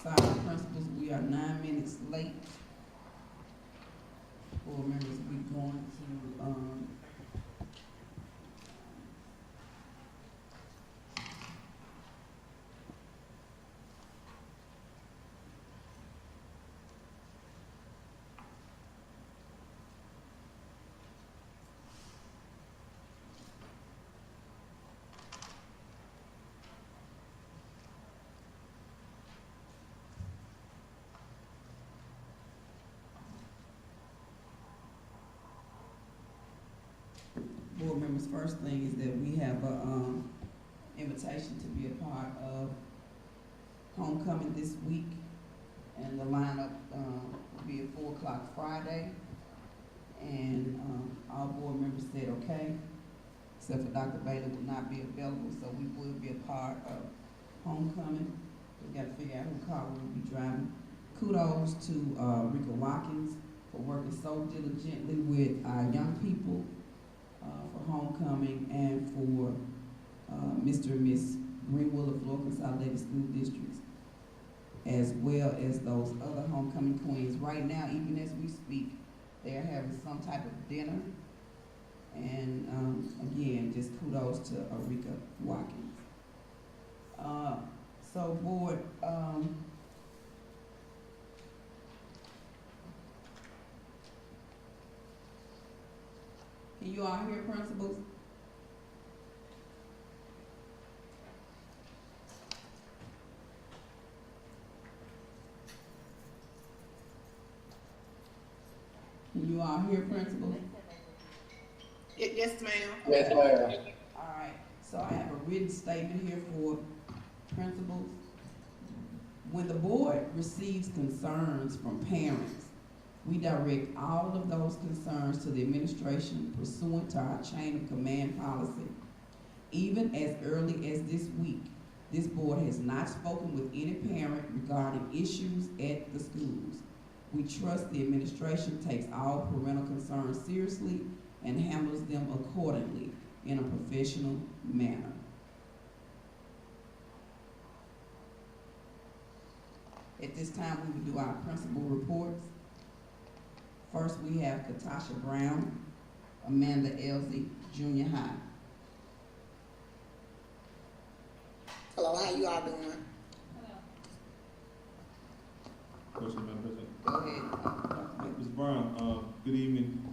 Sorry, principals, we are 9 minutes late. Board members, we going to, board members, first thing is that we have a, invitation to be a part of homecoming this week. And the lineup, will be at 4 o'clock Friday. And, all board members said okay, except for Dr. Bailey will not be available, so we will be a part of homecoming. We gotta figure out who car we will be driving. Kudos to, Rika Watkins for working so diligently with our young people, for homecoming, and for, Mr. and Miss Greenwood Leflore Consolidated School Districts, as well as those other homecoming queens. Right now, even as we speak, they're having some type of dinner. And, again, just kudos to Rika Watkins. So board, can you all hear principals? Can you all hear principals?
Yes, ma'am.
Yes, ma'am.
All right, so I have a written statement here for principals. When the board receives concerns from parents, we direct all of those concerns to the administration pursuant to our chain of command policy. Even as early as this week, this board has not spoken with any parent regarding issues at the schools. We trust the administration takes all parental concerns seriously and handles them accordingly in a professional manner. At this time, we will do our principal reports. First, we have Katasha Brown, Amanda Elsie, Junior High.
Hello, how you all doing?
Question, Madam President.
Go ahead.
Ms. Brown, good evening.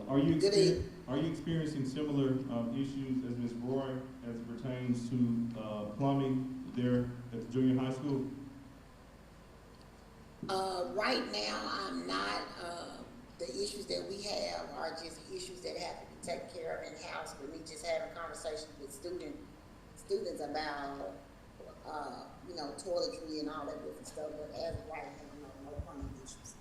Good evening.
Are you experiencing similar issues as Ms. Roy as it pertains to plumbing there at the junior high school?
Right now, I'm not, the issues that we have are just issues that have to be taken care of in-house with me just having conversations with students about toiletry and all that different stuff, but as of right now, no plumbing issues.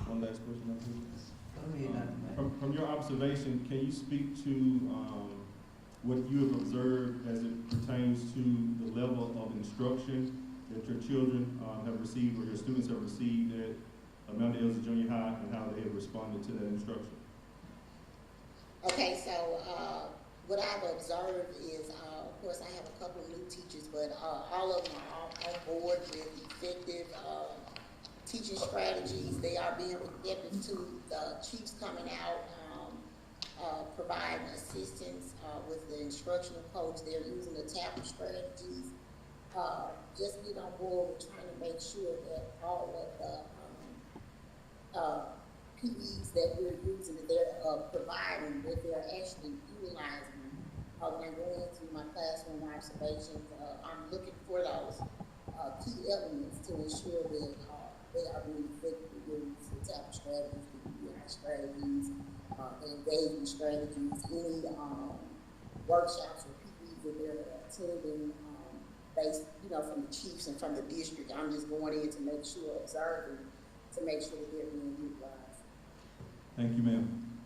One last question, please.
Go ahead, Dr. Mack.
From your observation, can you speak to what you have observed as it pertains to the level of instruction that your children have received or your students have received at Mount Elsa Junior High and how they have responded to that instruction?
Okay, so what I've observed is, of course, I have a couple of new teachers, but all of them are on board with effective teaching strategies. They are being receptive to the chiefs coming out, providing assistance with the instructional coach. They're using the tablet strategies. Just get on board with trying to make sure that all of the PEs that we're using, that they're providing, that they're actually utilizing. When I go into my classroom observations, I'm looking for those key elements to ensure that they are being effectively used, the tablet strategies, the PBI strategies, the engagement strategies, any workshops or PEs that they're attending, based, from the chiefs and from the district. I'm just going in to make sure, observing, to make sure that they're being utilized.
Thank you, ma'am.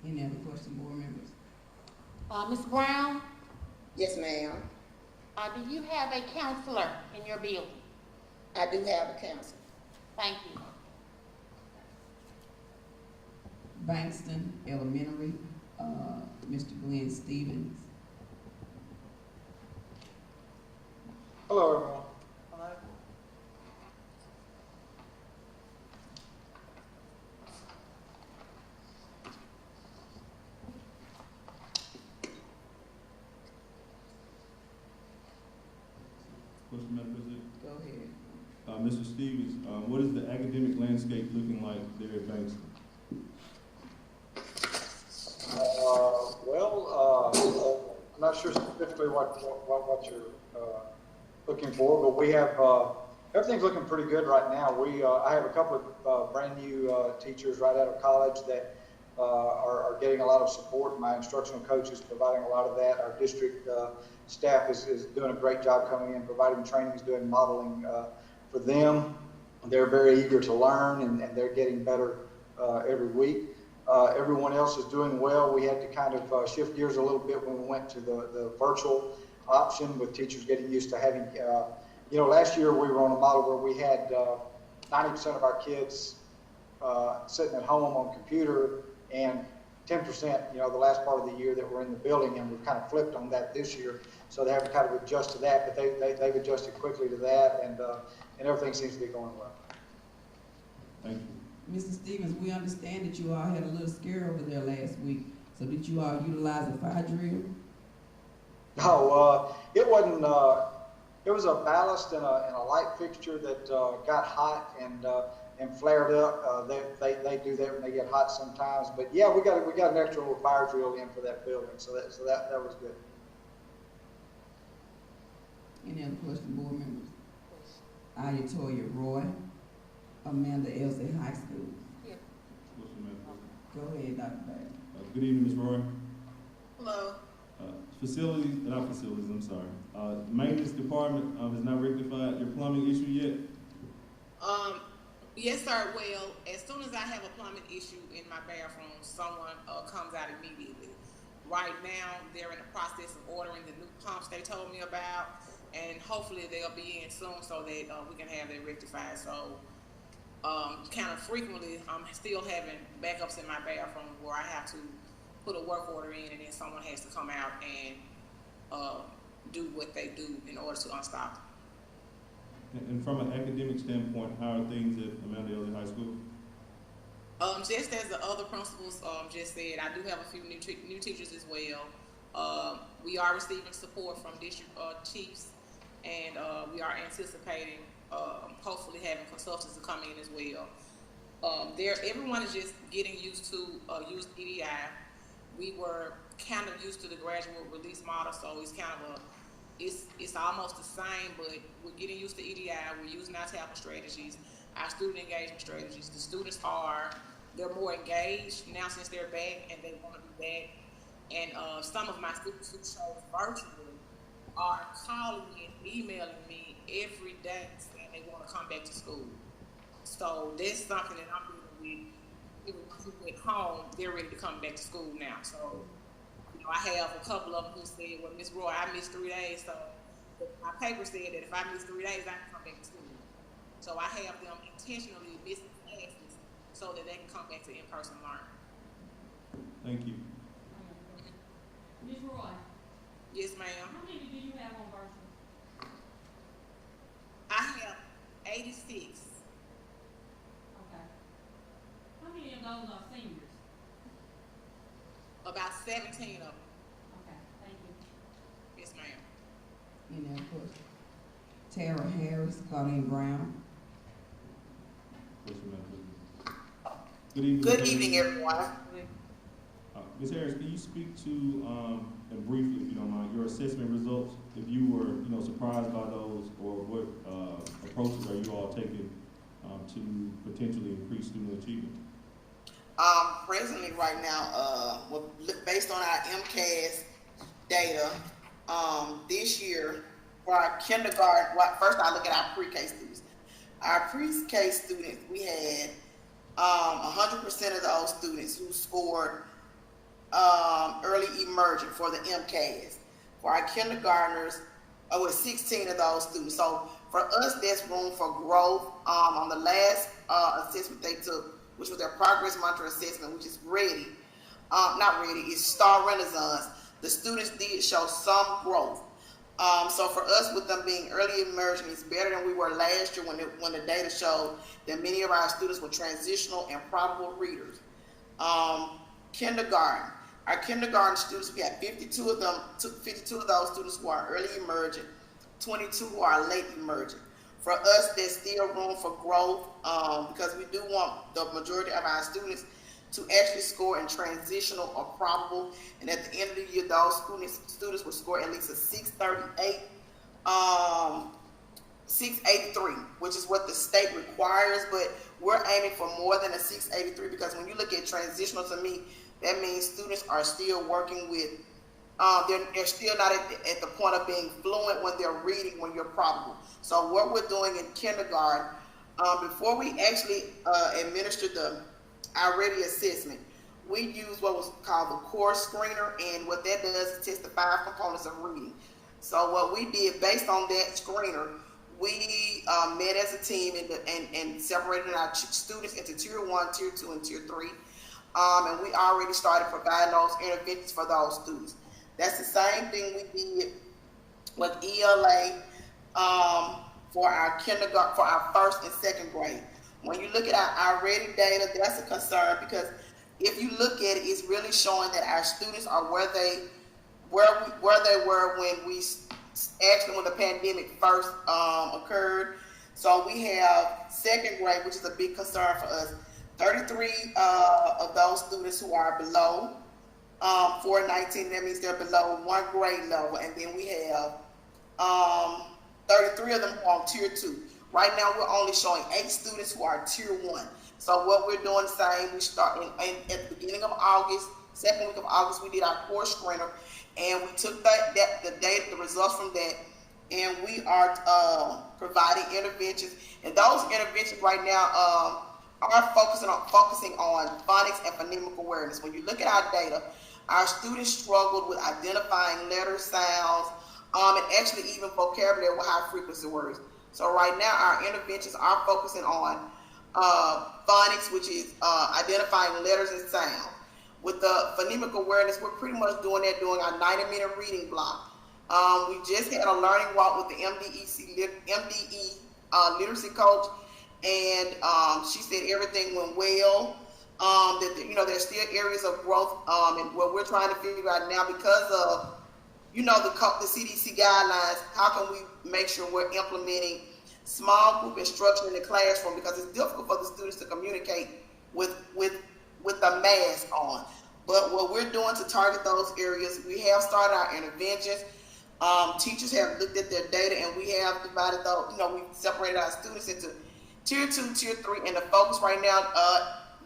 Any other question, board members?
Ms. Brown,
Yes, ma'am.
do you have a counselor in your building?
I do have a counselor.
Thank you.
Bankston Elementary, Mr. Glenn Stevens.
Hello, everyone.
Hello?
Question, Madam President.
Go ahead.
Mr. Stevens, what is the academic landscape looking like there at Bankston?
I'm not sure specifically what you're looking for, but we have everything's looking pretty good right now. I have a couple of brand new teachers right out of college that are getting a lot of support. My instructional coach is providing a lot of that. Our district staff is doing a great job coming in, providing trainings, doing modeling for them. They're very eager to learn, and they're getting better every week. Everyone else is doing well. We had to kind of shift gears a little bit when we went to the virtual option, with teachers getting used to having, last year we were on a model where we had 90% of our kids sitting at home on computer, and 10%, the last part of the year that were in the building, and we've kind of flipped on that this year. So they have to kind of adjust to that, but they've adjusted quickly to that, and everything seems to be going well.
Thank you.
Mr. Stevens, we understand that you all had a little scare over there last week. So did you all utilize a fire drill?
No, it wasn't. It was a ballast and a light fixture that got hot and flared up. They do that when they get hot sometimes. But yeah, we got an extra little fire drill in for that building, so that was good.
Any other question, board members? Ayatoya Roy, Amanda Elsie High School.
Yeah.
Question, Madam President.
Go ahead, Dr. Bagley.
Good evening, Ms. Roy.
Hello.
I'm sorry. Maintenance department has not rectified your plumbing issue yet?
Yes, sir. Well, as soon as I have a plumbing issue in my bathroom, someone comes out immediately. Right now, they're in the process of ordering the new pumps they told me about, and hopefully they'll be in soon so that we can have that rectified. So, kind of frequently, I'm still having backups in my bathroom where I have to put a work order in, and then someone has to come out and do what they do in order to unstop.
And from an academic standpoint, how are things at Amanda Elliott High School?
Just as the other principals just said, I do have a few new teachers as well. We are receiving support from district chiefs, and we are anticipating hopefully having consultants to come in as well. Everyone is just getting used to use EDI. We were kind of used to the graduate release model, so it's kind of it's almost the same, but we're getting used to EDI. We're using our tablet strategies, our student engagement strategies. The students they're more engaged now since they're back, and they want to be back. And some of my students who chose virtually are calling me and emailing me every day saying they want to come back to school. So that's something that I'm dealing with. Once we went home, they're ready to come back to school now. So, you know, I have a couple of them who said, well, Miss Roy, I missed 3 days, so my paper said that if I miss 3 days, I can come back to school. So I have them intentionally missing classes so that they can come back to in-person learning.
Thank you.
Ms. Roy,
Yes, ma'am.
how many do you have on virtual?
I have 86.
Okay. How many of those are seniors?
About 17 of them.
Okay, thank you.
Yes, ma'am.
Any other questions? Tara Harris, Claudine Brown.
Question, Madam President. Good evening.
Good evening, everyone.
Ms. Harris, can you speak to, and briefly, if you don't mind, your assessment results? If you were, you know, surprised by those, or what approaches are you all taking to potentially increase student achievement?
Presently, right now, based on our Mcas data, this year for our kindergarten, first I look at our pre-K students. Our pre-K students, we had 100% of those students who scored early emergent for the Mcas. For our kindergartners, with 16 of those students. So for us, there's room for growth. On the last assessment they took, which was their progress monitor assessment, which is ready, not ready, it's Star Renaissance. The students did show some growth. So for us, with them being early emergent, it's better than we were last year when the data showed that many of our students were transitional and probable readers. Kindergarten. Our kindergarten students, we had 52 of those students who are early emergent, 22 who are late emergent. For us, there's still room for growth because we do want the majority of our students to actually score in transitional or probable. And at the end of the year, those students will score at least a 638, 683, which is what the state requires. But we're aiming for more than a 683 because when you look at transitional, to me, that means students are still working with, they're still not at the point of being fluent when they're reading, when you're probable. So what we're doing in kindergarten, before we actually administer our ready assessment, we use what was called the core screener, and what that does is test the 5 components of reading. So what we did based on that screener, we met as a team and separated our students into tier 1, tier 2, and tier 3. And we already started providing those interventions for those students. That's the same thing we did with ELA for our kindergarten, for our 1st and 2nd grade. When you look at our ready data, that's a concern because if you look at it, it's really showing that our students are where they were when the pandemic first occurred. So we have 2nd grade, which is a big concern for us. 33 of those students who are below 419, that means they're below 1 grade level, and then we have 33 of them on tier 2. Right now, we're only showing 8 students who are tier 1. So what we're doing, we start at the beginning of August, 2nd week of August, we did our core screener, and we took the data, the results from that, and we are providing interventions. And those interventions right now are focusing on phonics and phonemic awareness. When you look at our data, our students struggled with identifying letter sounds, and actually even vocabulary with high frequency words. So right now, our interventions are focusing on phonics, which is identifying letters and sounds. With the phonemic awareness, we're pretty much doing our 90-minute reading block. We just had a learning walk with the MDE literacy coach, and she said everything went well. That there's still areas of growth, and what we're trying to figure out now, because of the CDC guidelines, how can we make sure we're implementing small group instruction in the classroom, because it's difficult for the students to communicate with the mask on. But what we're doing to target those areas, we have started our interventions. Teachers have looked at their data, and we have divided those, we separated our students into tier 2, tier 3, and the focus right now,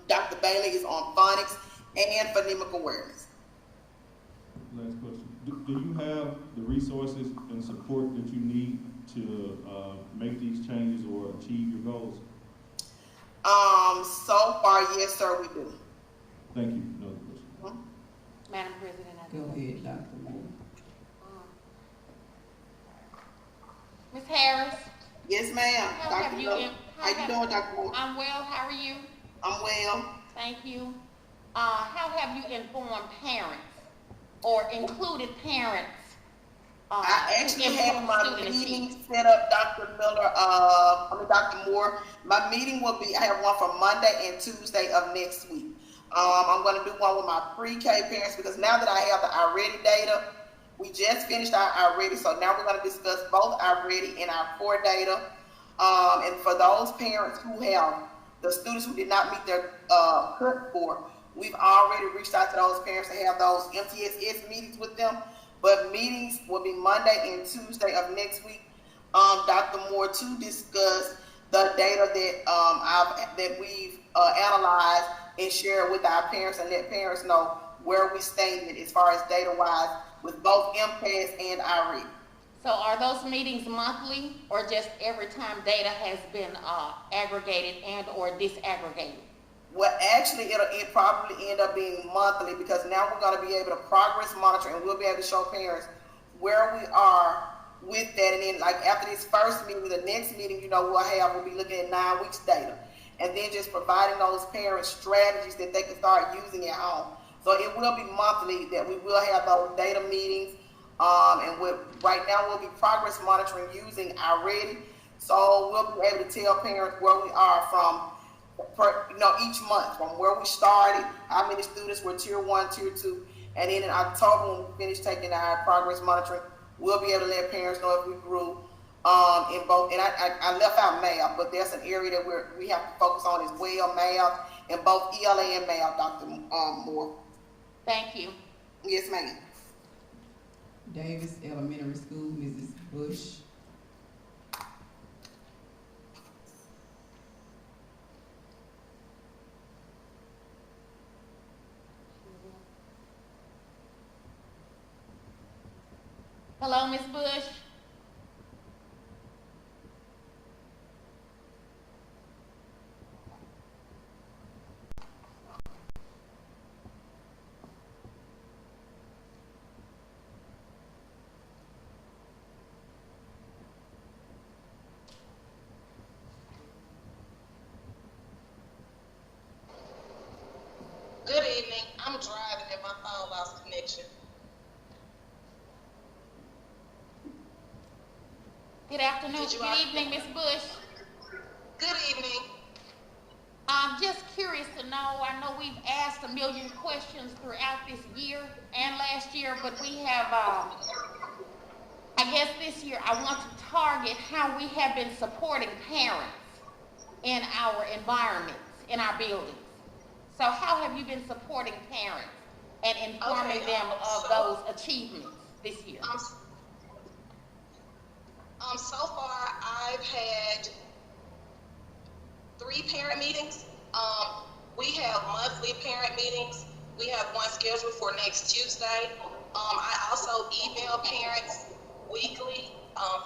Dr. Bailey, is on phonics and phonemic awareness.
Last question. Do you have the resources and support that you need to make these changes or achieve your goals?
So far, yes, sir, we do.
Thank you. No other question.
Madam President, I
Go ahead, Dr. Moore.
Ms. Harris?
Yes, ma'am.
How
Dr.
have you,
Miller. How you doing, Dr. Moore?
I'm well, how are you?
I'm well.
Thank you. How have you informed parents or included parents?
I
to
actually
improve
have my
student
meeting
achievement?
set up, Dr. Miller, Dr. Moore. My meeting will be, I have one for Monday and Tuesday of next week. I'm gonna do one with my pre-K parents because now that I have the iReady data, we just finished our iReady, so now we're gonna discuss both iReady and our core data. And for those parents who have the students who did not meet their cut score, we've already reached out to those parents to have those MTSS meetings with them. But meetings will be Monday and Tuesday of next week, Dr. Moore, to discuss the data that we've analyzed and share with our parents and let parents know where we stand as far as data-wise with both Mcas and iReady.
So are those meetings monthly or just every time data has been aggregated and or disaggregated?
Well, actually, it probably end up being monthly because now we're going to be able to progress monitor and we'll be able to show parents where we are with that. And then, like after this first meeting, the next meeting, we'll be looking at 9 weeks data, and then just providing those parents strategies that they can start using at home. So it will be monthly that we will have those data meetings. And right now we'll be progress monitoring using iReady. So we'll be able to tell parents where we are from. Each month from where we started, how many students were tier 1, tier 2, and then in October when we finish taking our progress monitoring, we'll be able to let parents know if we grew in both. And I left out math, but there's an area that we have to focus on as well, math, in both ELA and math, Dr. Moore.
Thank you.
Yes, ma'am.
Davis Elementary School, Mrs. Bush.
Hello, Ms. Bush.
Good evening. I'm driving and my phone lost connection.
Good afternoon. Good evening, Ms. Bush.
Good evening.
I'm just curious to know, I know we've asked a million questions throughout this year and last year, but we have, I guess this year I want to target how we have been supporting parents in our environments, in our buildings. So how have you been supporting parents and informing them of those achievements this year?
So far I've had 3 parent meetings. We have monthly parent meetings. We have one scheduled for next Tuesday. I also email parents weekly,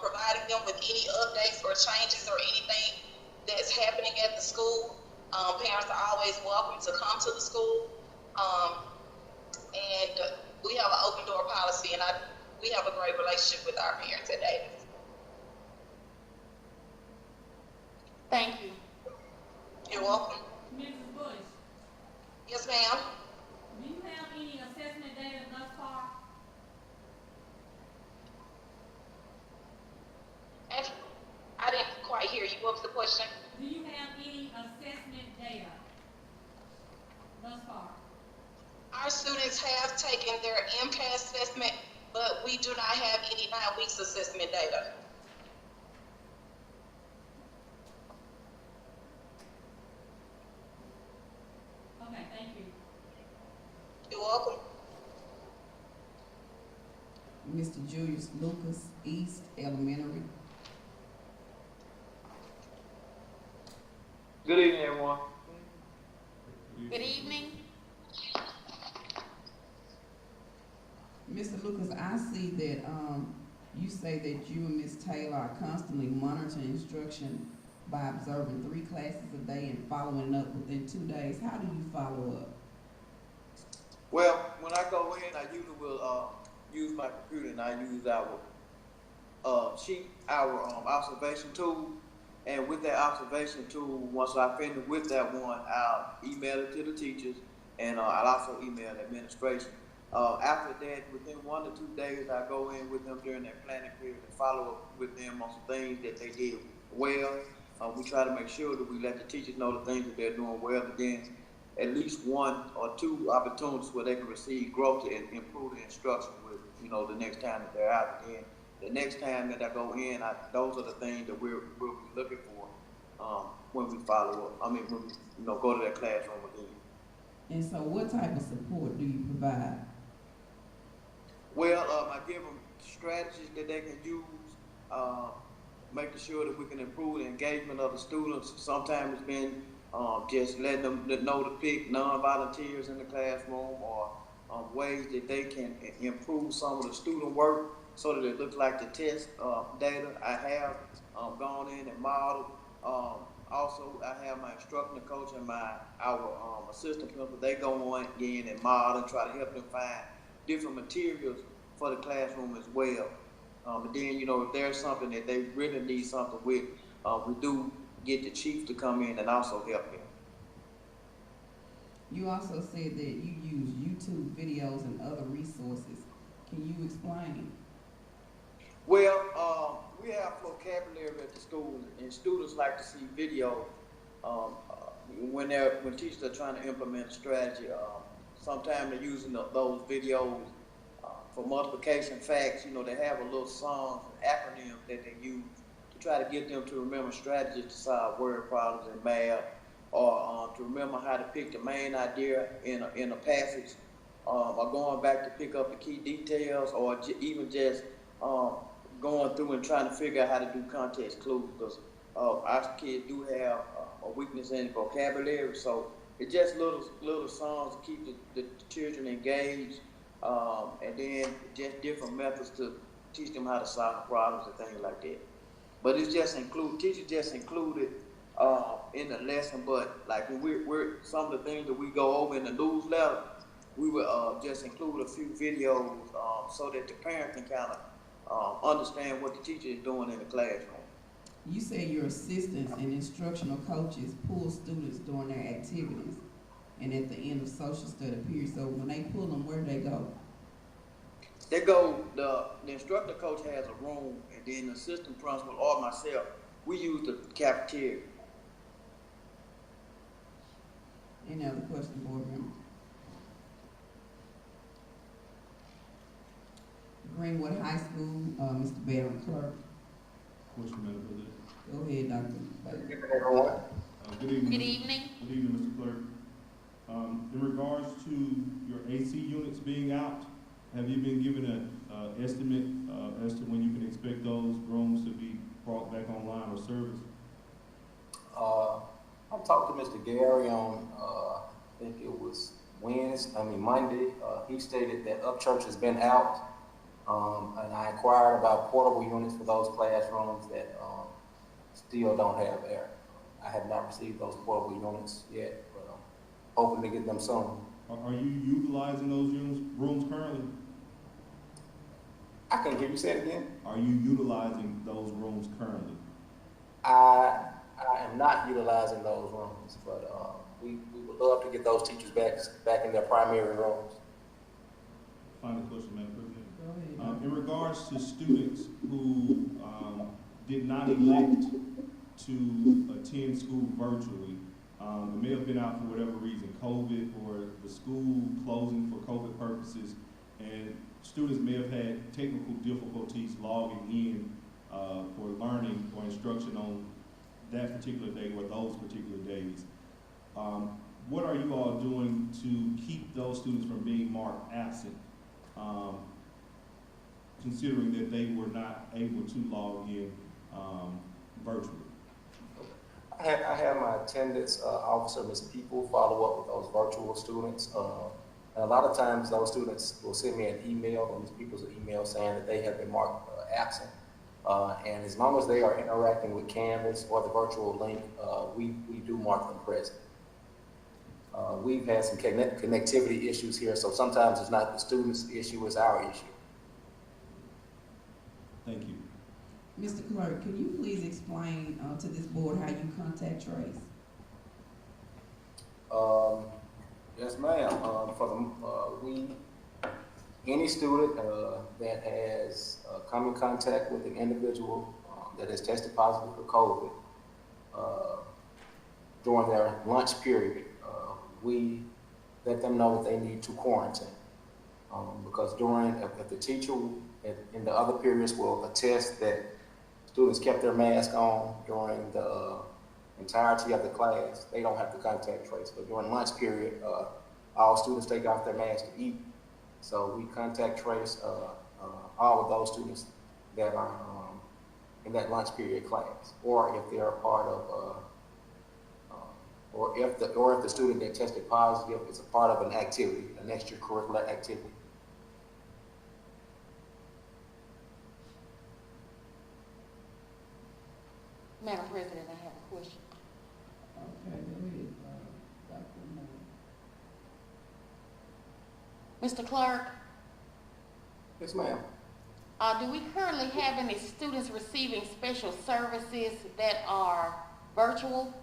providing them with any updates or changes or anything that's happening at the school. Parents are always welcome to come to the school. And we have an open door policy, and we have a great relationship with our parents at Davis.
Thank you.
You're welcome.
Mrs. Bush,
Yes, ma'am.
do you have any assessment data thus far?
Actually, I didn't quite hear you. What was the question?
Do you have any assessment data thus far?
Our students have taken their Mcas assessment, but we do not have any 9 weeks assessment data.
Okay, thank you.
You're welcome.
Mr. Julius Lucas, East Elementary.
Good evening, everyone.
Good evening.
Mr. Lucas, I see that, you say that you and Ms. Taylor are constantly monitoring instruction by observing 3 classes a day and following up within 2 days. How do you follow up?
Well, when I go in, I usually will use my computer and I use our sheet, our observation tool. And with that observation tool, once I finish with that one, I'll email it to the teachers, and I'll also email the administration. After that, within 1 to 2 days, I go in with them during their planning period and follow up with them on some things that they did well. We try to make sure that we let the teachers know the things that they're doing well, but then at least 1 or 2 opportunities where they can receive growth and improve the instruction with, the next time that they're out again. The next time that I go in, those are the things that we'll be looking for when we follow up. I mean, when we go to that classroom again.
And so what type of support do you provide?
Well, I give them strategies that they can use, making sure that we can improve the engagement of the students. Sometimes it's been just letting them know to pick non-volunteers in the classroom, or ways that they can improve some of the student work so that it looks like the test data. I have gone in and modeled. Also, I have my instructional coach and our assistant principal. They go on in and model and try to help them find different materials for the classroom as well. But then, if there's something that they really need something with, we do get the chief to come in and also help them.
You also said that you use YouTube videos and other resources. Can you explain?
Well, we have vocabulary at the school, and students like to see video when teachers are trying to implement a strategy. Sometimes they're using those videos for multiplication facts. They have a little song, acronym that they use to try to get them to remember strategies to solve word problems in math, or to remember how to pick the main idea in a passage, or going back to pick up the key details, or even just going through and trying to figure out how to do context clues, because our kids do have a weakness in vocabulary. So it's just little songs to keep the children engaged, and then just different methods to teach them how to solve problems and things like that. But it's just teachers just included in the lesson. But like when we're some of the things that we go over in the newsletter, we will just include a few videos so that the parent can kind of understand what the teacher is doing in the classroom.
You say your assistants and instructional coaches pull students during their activities and at the end of social study period. So when they pull them, where do they go?
They go, the instructor coach has a room, and then the assistant principal or myself, we use the cafeteria.
Any other question, board member? Greenwood High School, Mr. Barry Clerk.
Question, Madam President.
Go ahead, Dr.
Good evening, everyone.
Good evening.
Good evening.
Good evening, Mr. Clerk. In regards to your AC units being out, have you been given an estimate as to when you can expect those rooms to be brought back online or serviced?
I talked to Mr. Gary on, I think it was Monday. He stated that Upchurch has been out, and I inquired about portable units for those classrooms that still don't have air. I have not received those portable units yet, but I'm hoping to get them soon.
Are you utilizing those rooms currently?
I can hear you say it again.
Are you utilizing those rooms currently?
I am not utilizing those rooms, but we would love to get those teachers back in their primary rooms.
Final question, Madam President.
Go ahead.
In regards to students who did not elect to attend school virtually, it may have been out for whatever reason, COVID or the school closing for COVID purposes, and students may have had technical difficulties logging in for learning or instruction on that particular day or those particular days. What are you all doing to keep those students from being marked absent, considering that they were not able to log in virtually?
I have my attendance officer, Ms. People, follow up with those virtual students. And a lot of times those students will send me an email, or these people's email saying that they have been marked absent. And as long as they are interacting with Canvas or the virtual link, we do mark them present. We've had some connectivity issues here, so sometimes it's not the student's issue, it's our issue.
Thank you.
Mr. Clerk, can you please explain to this board how you contact trace?
Yes, ma'am. Any student that has come in contact with an individual that has tested positive for COVID during their lunch period, we let them know that they need to quarantine. Because if the teacher in the other periods will attest that students kept their mask on during the entirety of the class, they don't have to contact trace. But during lunch period, all students take off their masks to eat. So we contact trace all of those students that are in that lunch period class, or if they are part of, or if the student that tested positive is a part of an activity, an extracurricular activity.
Madam President, I have a question.
Okay, go ahead, Dr. Moore.
Mr. Clerk,
Yes, ma'am.
do we currently have any students receiving special services that are virtual?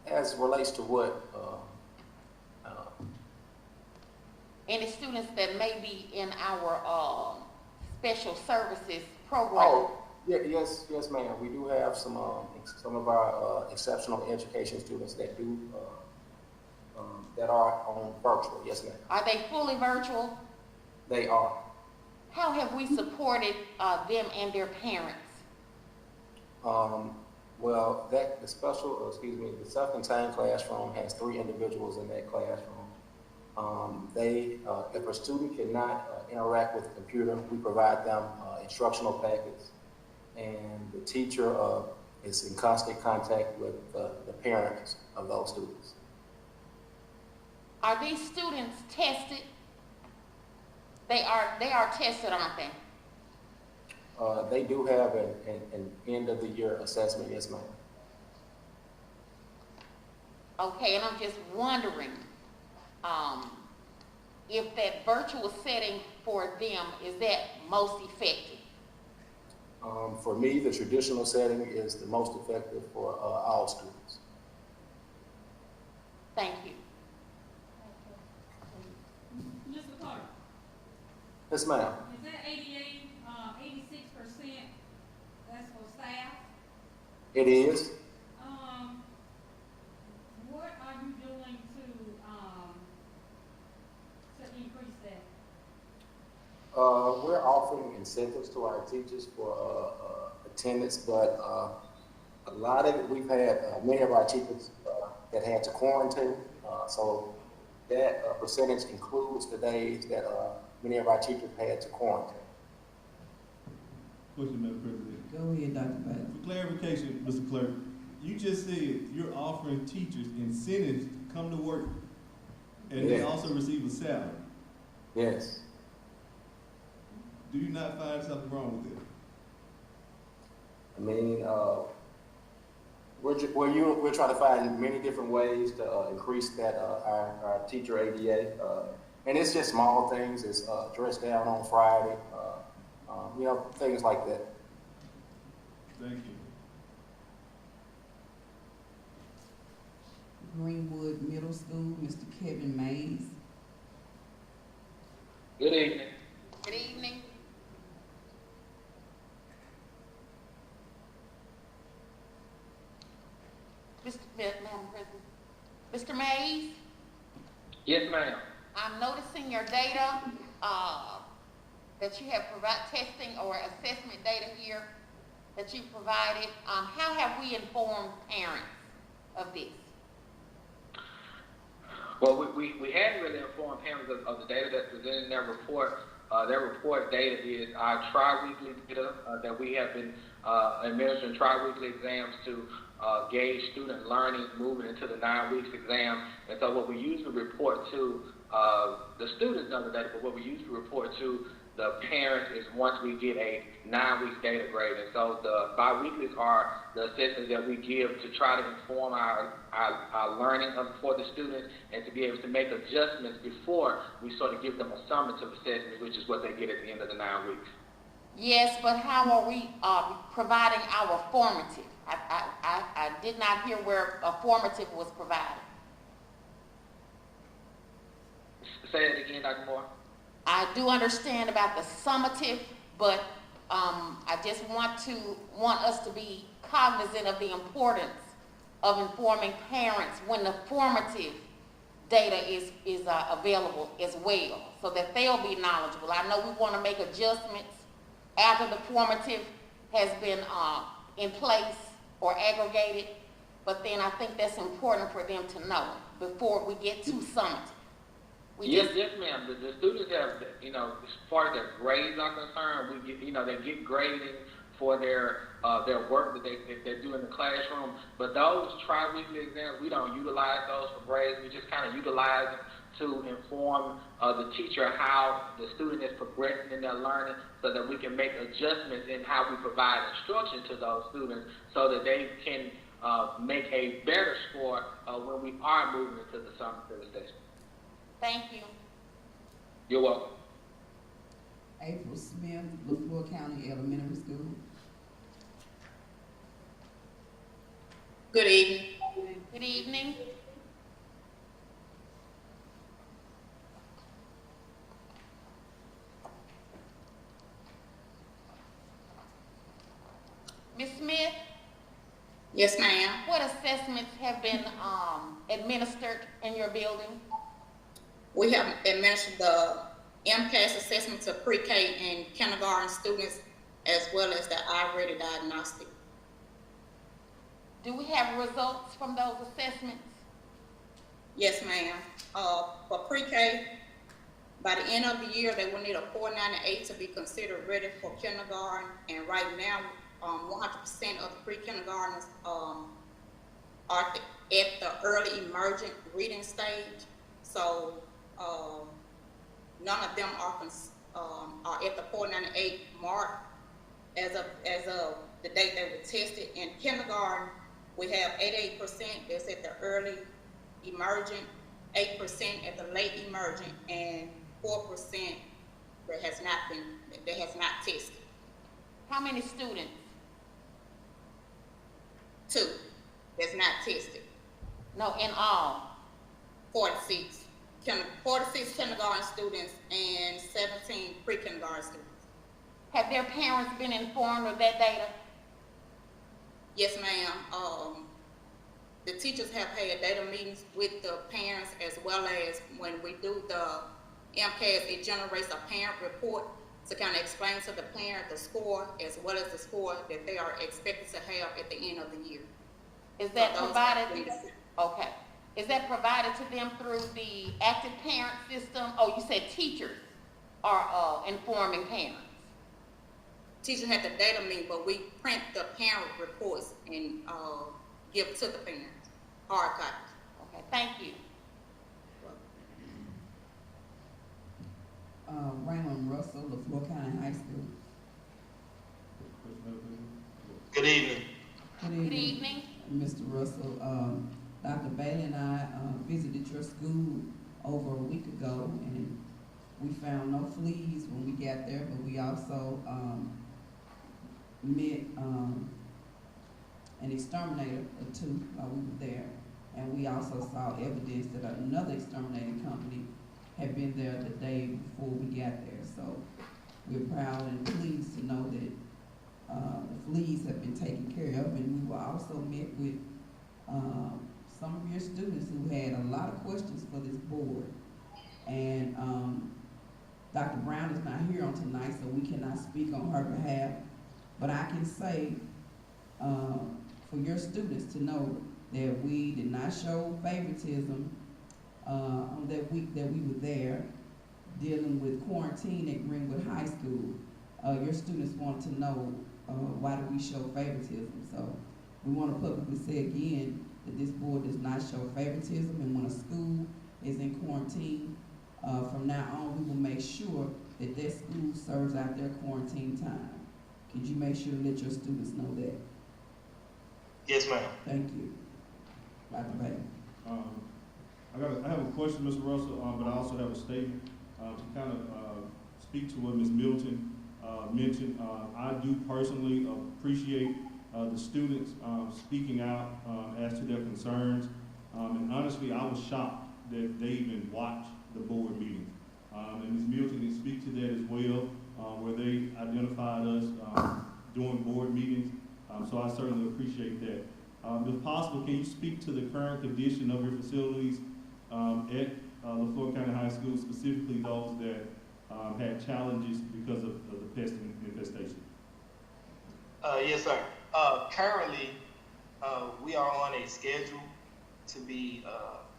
As relates to what?
Any students that may be in our special services program?
Oh, yes, ma'am. We do have some of our exceptional education students that do that are on virtual. Yes, ma'am.
Are they fully virtual?
They are.
How have we supported them and their parents?
Well, the self-contained classroom has 3 individuals in that classroom. If a student cannot interact with the computer, we provide them instructional packets, and the teacher is in constant contact with the parents of those students.
Are these students tested? They are tested, aren't they?
They do have an end of the year assessment, yes, ma'am.
Okay, and I'm just wondering if that virtual setting for them is that most effective?
For me, the traditional setting is the most effective for all students.
Thank you.
Mr. Carter,
Yes, ma'am.
is that 86% that's for staff?
It is.
What are you doing to increase that?
We're offering incentives to our teachers for attendance, but a lot of it, we've had many of our teachers that had to quarantine, so that percentage includes the days that many of our teachers had to quarantine.
Question, Madam President.
Go ahead, Dr. Bailey.
For clarification, Mr. Clerk, you just said you're offering teachers incentives to come to work, and they also receive a salary.
Yes.
Do you not find something wrong with it?
I mean, we're trying to find many different ways to increase that our teacher ADA, and it's just small things. It's dress down on Friday, things like that.
Thank you.
Greenwood Middle School, Mr. Kevin Mays.
Good evening.
Good evening. Madam President. Mr. Mays?
Yes, ma'am.
I'm noticing your data that you have provided testing or assessment data here that you provided. How have we informed parents of this?
Well, we hadn't really informed parents of the data that's within their report. Their report data is our tri-weekly data that we have been administering tri-weekly exams to gauge student learning moving into the 9 weeks exam. And so what we usually report to the students know the data, but what we usually report to the parents is once we get a 9-week data grade. And so the bi-weeklies are the assessments that we give to try to inform our learning for the students and to be able to make adjustments before we sort of give them a summative assessment, which is what they get at the end of the 9 weeks.
Yes, but how are we providing our formative? I did not hear where a formative was provided.
Say it again, Dr. Moore.
I do understand about the summative, but I just want us to be cognizant of the importance of informing parents when the formative data is available as well, so that they'll be knowledgeable. I know we want to make adjustments after the formative has been in place or aggregated, but then I think that's important for them to know before we get too summative.
Yes, ma'am. The students have, as far as their grades are concerned, they get grading for their work that they do in the classroom. But those tri-weekly exams, we don't utilize those for grades. We just kind of utilize them to inform the teacher how the student is progressing in their learning, so that we can make adjustments in how we provide instruction to those students, so that they can make a better score when we are moving into the summative session.
Thank you.
You're welcome.
April Smith, Laflore County Elementary School.
Good evening.
Good evening. Ms. Smith?
Yes, ma'am.
What assessments have been administered in your building?
We have administered the Mcas assessment to pre-K and kindergarten students, as well as the I-ready diagnostic.
Do we have results from those assessments?
Yes, ma'am. For pre-K, by the end of the year, they will need a 498 to be considered ready for kindergarten. And right now, 100% of the pre-kindergartners are at the early emergent reading stage. So none of them are at the 498 mark as of the date they were tested. In kindergarten, we have 88% that's at the early emergent, 8% at the late emergent, and 4% that has not tested.
How many students?
2 that's not tested.
No, in all?
46. 46 kindergarten students and 17 pre-kindergarten students.
Have their parents been informed of that data?
Yes, ma'am. The teachers have had data meetings with the parents, as well as when we do the MCAS, it generates a parent report to kind of explain to the parent the score, as well as the score that they are expected to have at the end of the year.
Is that provided? Okay. Is that provided to them through the active parent system? Oh, you said teachers are informing parents.
Teachers have the data meeting, but we print the parent reports and give to the parents, hard copies.
Okay, thank you.
Raymond Russell, Laflore County High School.
Good evening.
Good evening.
Mr. Russell, Dr. Bailey and I visited your school over a week ago, and we found no fleas when we got there, but we also met an exterminator or 2 while we were there, and we also saw evidence that another exterminating company had been there the day before we got there. So we're proud and pleased to know that the fleas have been taken care of, and we were also met with some of your students who had a lot of questions for this board. And Dr. Brown is not here on tonight, so we cannot speak on her behalf, but I can say for your students to know that we did not show favoritism on that week that we were there dealing with quarantine at Greenwood High School. Your students want to know why do we show favoritism. So We want to publicly say again that this board does not show favoritism, and when a school is in quarantine, from now on, we will make sure that that school serves out their quarantine time. Could you make sure to let your students know that?
Yes, ma'am.
Thank you. Dr. Bailey.
I have a question, Mr. Russell, but I also have a statement to kind of speak to what Ms. Milton mentioned. I do personally appreciate the students speaking out as to their concerns, and honestly, I was shocked that they even watched the board meetings. And Ms. Milton can speak to that as well, where they identified us during board meetings. So I certainly appreciate that. If possible, can you speak to the current condition of your facilities at Laflore County High School, specifically those that had challenges because of the pest infestation?
Yes, sir. Currently, we are on a schedule to be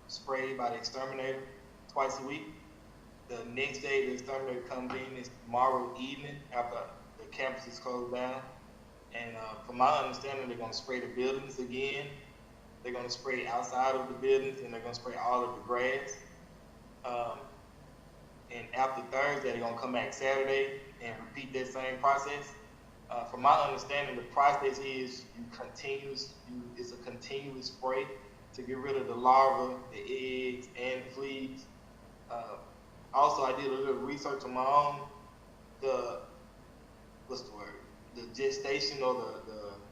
sprayed by the exterminator twice a week. The next day the exterminator comes in is tomorrow evening after the campus is closed down. And from my understanding, they're going to spray the buildings again. They're going to spray outside of the buildings, and they're going to spray all of the grass. And after Thursday, they're going to come back Saturday and repeat that same process. From my understanding, the process is it's a continuous spray to get rid of the larvae, the eggs, and fleas. Also, I did a little research on my own. The gestation or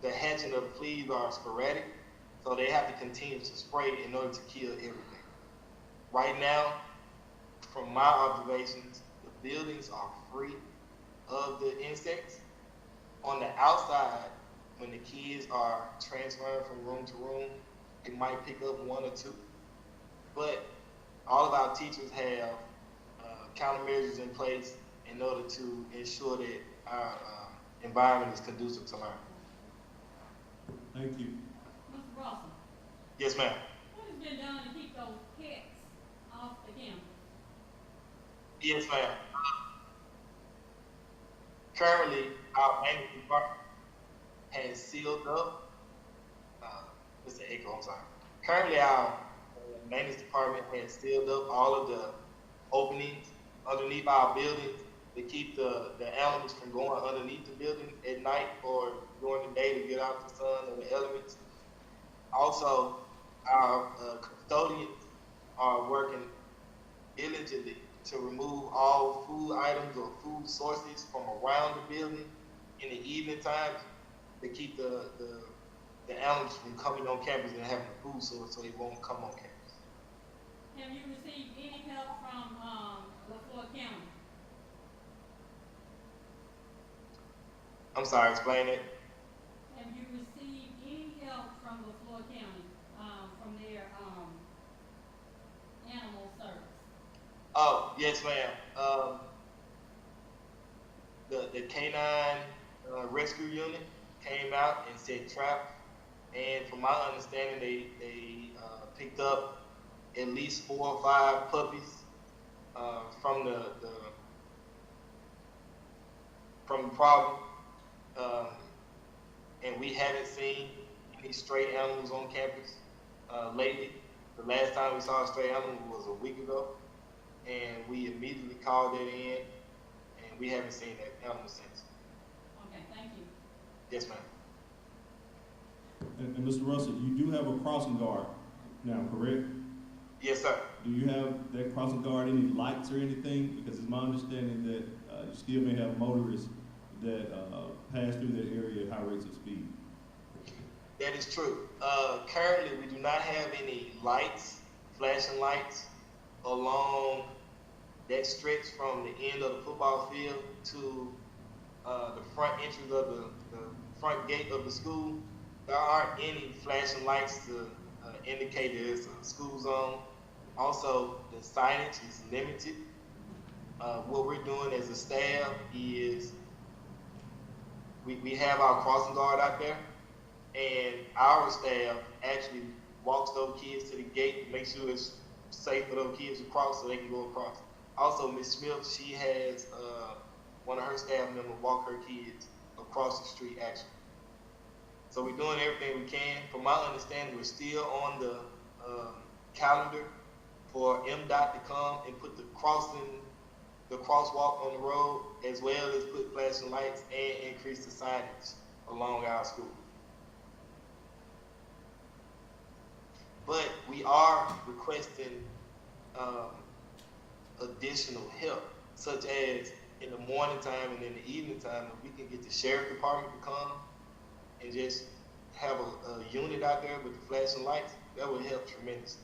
the hatching of the fleas are sporadic, so they have to continue to spray in order to kill everything. Right now, from my observations, the buildings are free of the insects. On the outside, when the kids are transferring from room to room, it might pick up one or two. But all of our teachers have countermeasures in place in order to ensure that our environment is conducive to learning.
Thank you.
Mr. Russell,
Yes, ma'am.
what has been done to keep those pets off the campus?
Yes, ma'am. Currently, our maintenance department has sealed up. It's an echo, I'm sorry. Currently, our maintenance department has sealed up all of the openings underneath our buildings to keep the animals from going underneath the building at night or during the day to get out the sun and the elements. Also, our custodians are working diligently to remove all food items or food sources from around the building in the evening times to keep the animals from coming on campus and having a food source so they won't come on campus.
Have you received any help from Laflore County?
I'm sorry, explain it.
Have you received any help from Laflore County from their animal service?
Oh, yes, ma'am. The canine rescue unit came out and set traps, and from my understanding, they picked up at least 4 or 5 puppies from the problem, and we haven't seen any stray animals on campus lately. The last time we saw a stray animal was a week ago, and we immediately called it in, and we haven't seen that animal since.
Okay, thank you.
Yes, ma'am.
And Mr. Russell, you do have a crossing guard now, correct?
Yes, sir.
Do you have that crossing guard any lights or anything? Because it's my understanding that you still may have motorists that pass through that area at high rates of speed.
That is true. Currently, we do not have any lights, flashing lights, along that stretch from the end of the football field to the front entrance of the front gate of the school. There aren't any flashing lights to indicate that it's a school zone. Also, the signage is limited. What we're doing as a staff is we have our crossing guard out there, and our staff actually walks those kids to the gate to make sure it's safe for those kids to cross so they can go across. Also, Ms. Smith, she has one of her staff members walk her kids across the street, actually. So we're doing everything we can. From my understanding, we're still on the calendar for MDOT to come and put the crosswalk on the road, as well as put flashing lights and increase the signage along our school. But we are requesting additional help, such as in the morning time and in the evening time, if we can get the sheriff department to come and just have a unit out there with the flashing lights, that would help tremendously.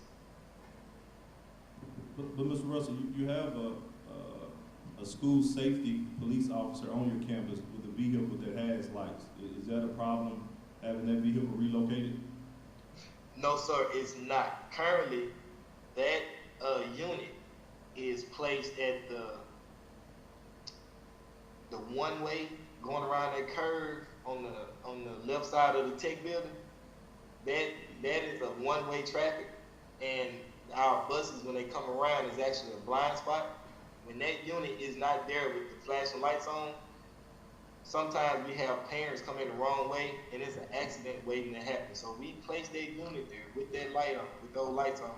But Mr. Russell, you have a school safety police officer on your campus with a vehicle that has lights. Is that a problem, having that vehicle relocated?
No, sir, it's not. Currently, that unit is placed at the one-way going around that curve on the left side of the tech building. That is a one-way traffic, and our buses, when they come around, is actually a blind spot. When that unit is not there with the flashing lights on, sometimes we have parents come in the wrong way, and it's an accident waiting to happen. So we place that unit there with that light on, with those lights on,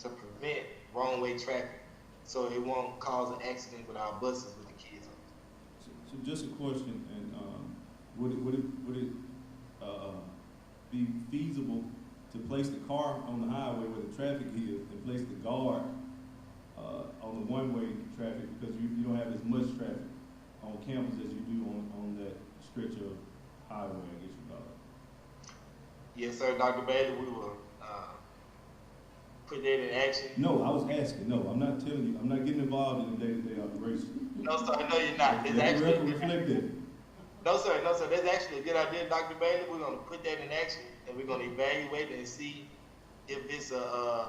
to prevent wrong way traffic, so it won't cause an accident with our buses with the kids on.
So just a question, and would it be feasible to place the car on the highway where the traffic is and place the guard on the one-way traffic, because you don't have as much traffic on campus as you do on that stretch of highway, I guess you call it?
Yes, sir, Dr. Bailey, we will put that in action.
No, I was asking. No, I'm not telling you. I'm not getting involved in the day-to-day operation.
No, sir, no, you're not. It's actually
reflected.
No, sir, that's actually a good idea, Dr. Bailey. We're going to put that in action, and we're going to evaluate it and see if it's a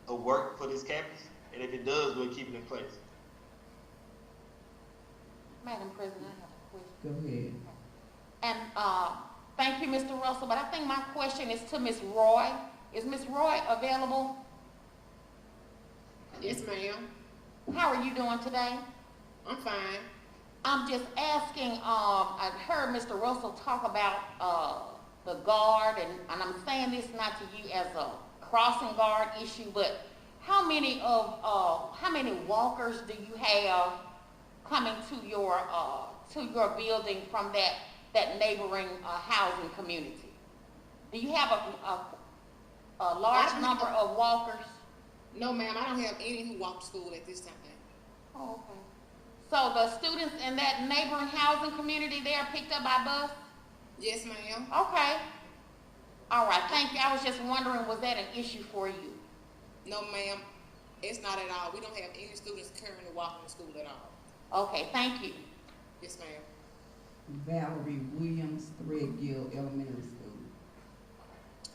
work for this campus, and if it does, we'll keep it in place.
Madam President, I have a question.
Go ahead.
And thank you, Mr. Russell, but I think my question is to Ms. Roy. Is Ms. Roy available?
Yes, ma'am.
How are you doing today?
I'm fine.
I'm just asking, I heard Mr. Russell talk about the guard, and I'm saying this not to you as a crossing guard issue, but how many walkers do you have coming to your building from that neighboring housing community? Do you have a large number of walkers?
No, ma'am, I don't have any who walk to school at this time.
Oh, okay. So the students in that neighboring housing community, they are picked up by bus?
Yes, ma'am.
Okay. All right, thank you. I was just wondering, was that an issue for you?
No, ma'am, it's not at all. We don't have any students currently walking to school at all.
Okay, thank you.
Yes, ma'am.
Valerie Williams, Threadgill Elementary School.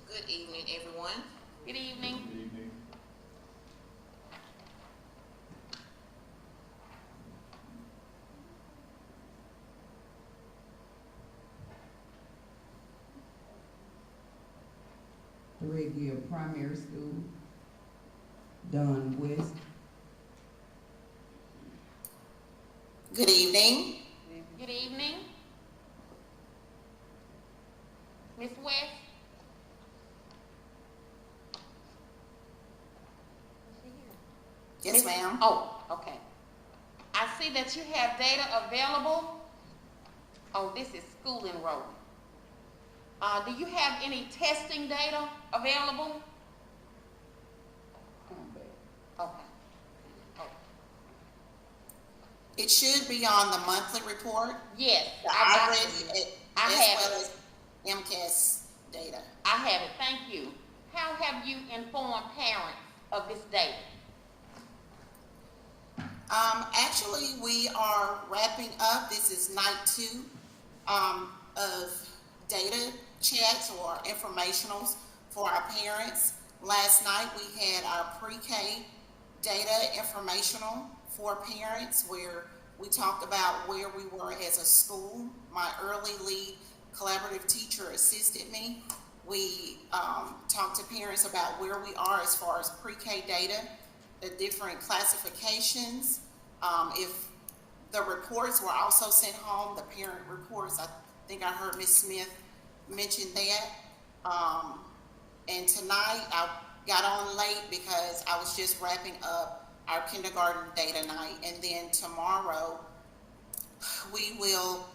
Good evening, everyone.
Good evening.
Good evening.
Threadgill Primary School. Don West.
Good evening.
Good evening. Ms. West?
Yes, ma'am.
Oh, okay. I see that you have data available. Oh, this is school enrollment. Do you have any testing data available? Okay. Oh.
It should be on the monthly report.
Yes.
I
have
well as Mcas data.
I have it. Thank you. How have you informed parents of this data?
Actually, we are wrapping up. This is night 2 of data chats or informationals for our parents. Last night we had our pre-K data informational for parents where we talked about where we were as a school. My early lead collaborative teacher assisted me. We talked to parents about where we are as far as pre-K data, the different classifications. If the reports were also sent home, the parent reports, I think I heard Ms. Smith mention that. And tonight I got on late because I was just wrapping up our kindergarten data night, and then tomorrow we will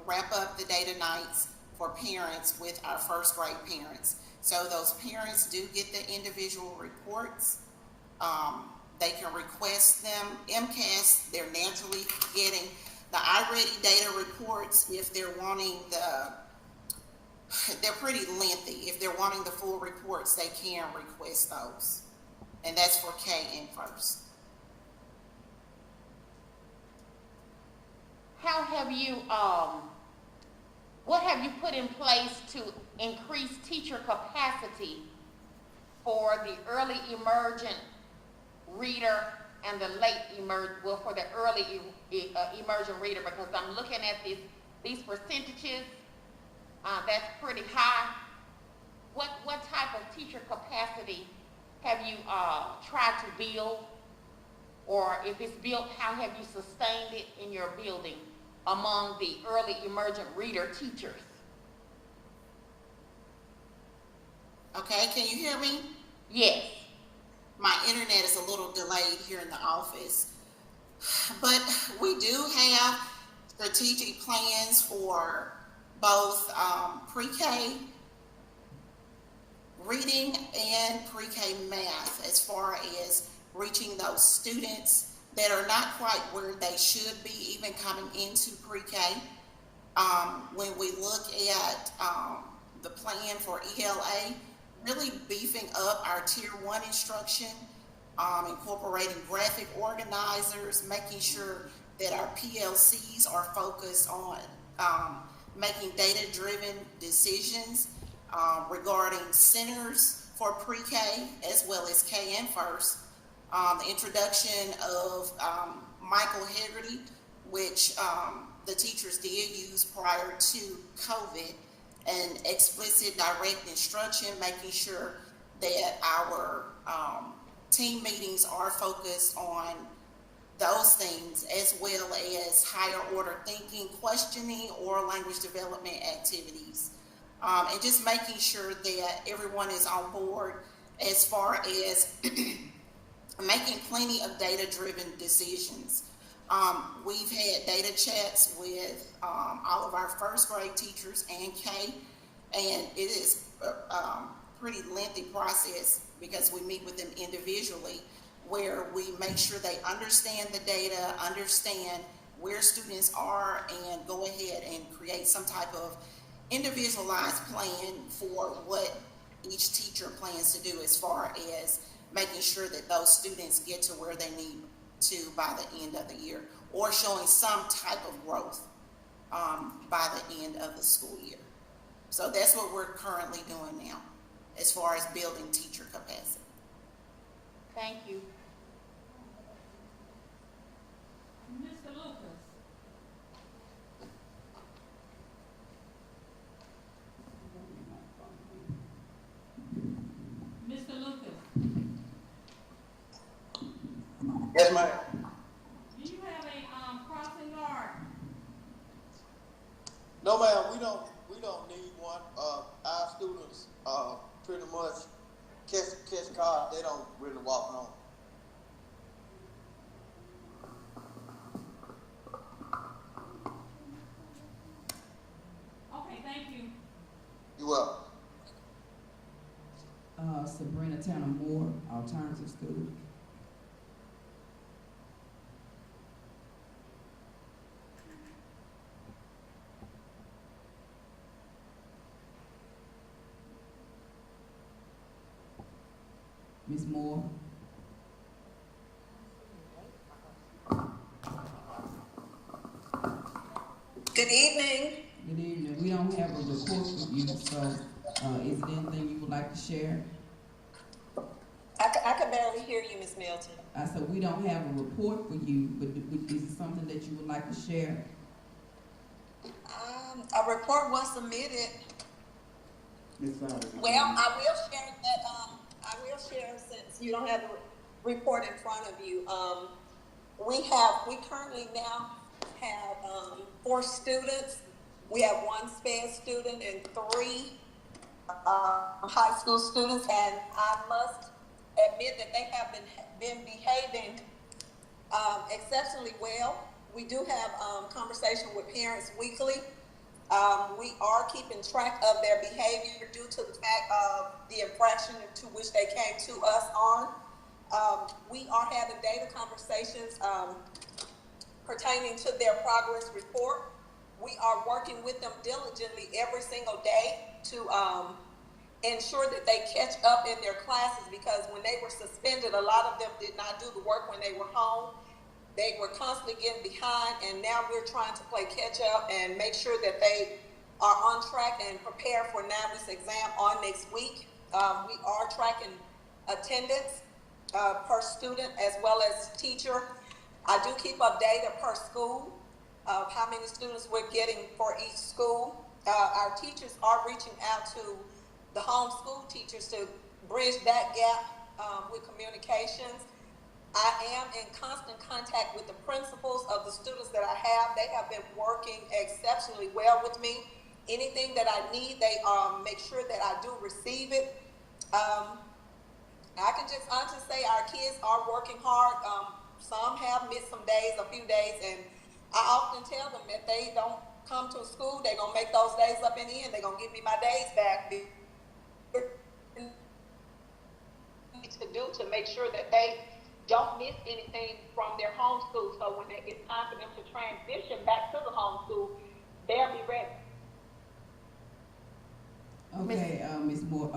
wrap up the data nights for parents with our first grade parents. So those parents do get the individual reports. They can request them. Mcas, they're naturally getting the iReady data reports if they're wanting they're pretty lengthy. If they're wanting the full reports, they can request those. And that's for K and first.
How have you, what have you put in place to increase teacher capacity for the early emergent reader and the late for the early emergent reader? Because I'm looking at these percentages, that's pretty high. What type of teacher capacity have you tried to build? Or if it's built, how have you sustained it in your building among the early emergent reader teachers?
Okay, can you hear me?
Yes.
My internet is a little delayed here in the office. But we do have strategic plans for both pre-K reading and pre-K math as far as reaching those students that are not quite where they should be even coming into pre-K. When we look at the plan for ELA, really beefing up our tier 1 instruction, incorporating graphic organizers, making sure that our PLCs are focused on making data-driven decisions regarding centers for pre-K as well as K and first. The introduction of Michael Hegarty, which the teachers did use prior to COVID, and explicit direct instruction, making sure that our team meetings are focused on those things, as well as higher order thinking, questioning, or language development activities. And just making sure that everyone is on board as far as making plenty of data-driven decisions. We've had data chats with all of our first grade teachers and K, and it is a pretty lengthy process because we meet with them individually, where we make sure they understand the data, understand where students are, and go ahead and create some type of individualized plan for what each teacher plans to do as far as making sure that those students get to where they need to by the end of the year, or showing some type of growth by the end of the school year. So that's what we're currently doing now as far as building teacher capacity.
Thank you.
Mr. Lucas. Mr. Lucas.
Yes, ma'am.
Do you have a crossing guard?
No, ma'am, we don't need one. Our students pretty much catch cars. They don't really walk home.
Okay, thank you.
You welcome.
Sabrina Tanner Moore, Alternative School. Ms. Moore.
Good evening.
Good evening. We don't have a report for you, so is there anything you would like to share?
I can barely hear you, Ms. Milton.
I said we don't have a report for you, but is it something that you would like to share?
A report was submitted. Well, I will share that. I will share, since you don't have the report in front of you. We currently now have 4 students We have 1 SPED student and 3 high school students, and I must admit that they have been behaving exceptionally well. We do have conversation with parents weekly. We are keeping track of their behavior due to the fact of the infraction to which they came to us on. We are having data conversations pertaining to their progress report. We are working with them diligently every single day to ensure that they catch up in their classes, because when they were suspended, a lot of them did not do the work when they were home. They were constantly getting behind, and now we're trying to play catch up and make sure that they are on track and prepare for 9 weeks exam on next week. We are tracking attendance per student as well as teacher. I do keep up data per school of how many students we're getting for each school. Our teachers are reaching out to the homeschool teachers to bridge that gap with communications. I am in constant contact with the principals of the students that I have. They have been working exceptionally well with me. Anything that I need, they make sure that I do receive it. I can just honestly say our kids are working hard. Some have missed some days, a few days, and I often tell them if they don't come to school, they're going to make those days up in the end. They're going to give me my days back. To do to make sure that they don't miss anything from their homeschool, so when it's time for them to transition back to the homeschool, they'll be ready.
Okay, Ms. Moore,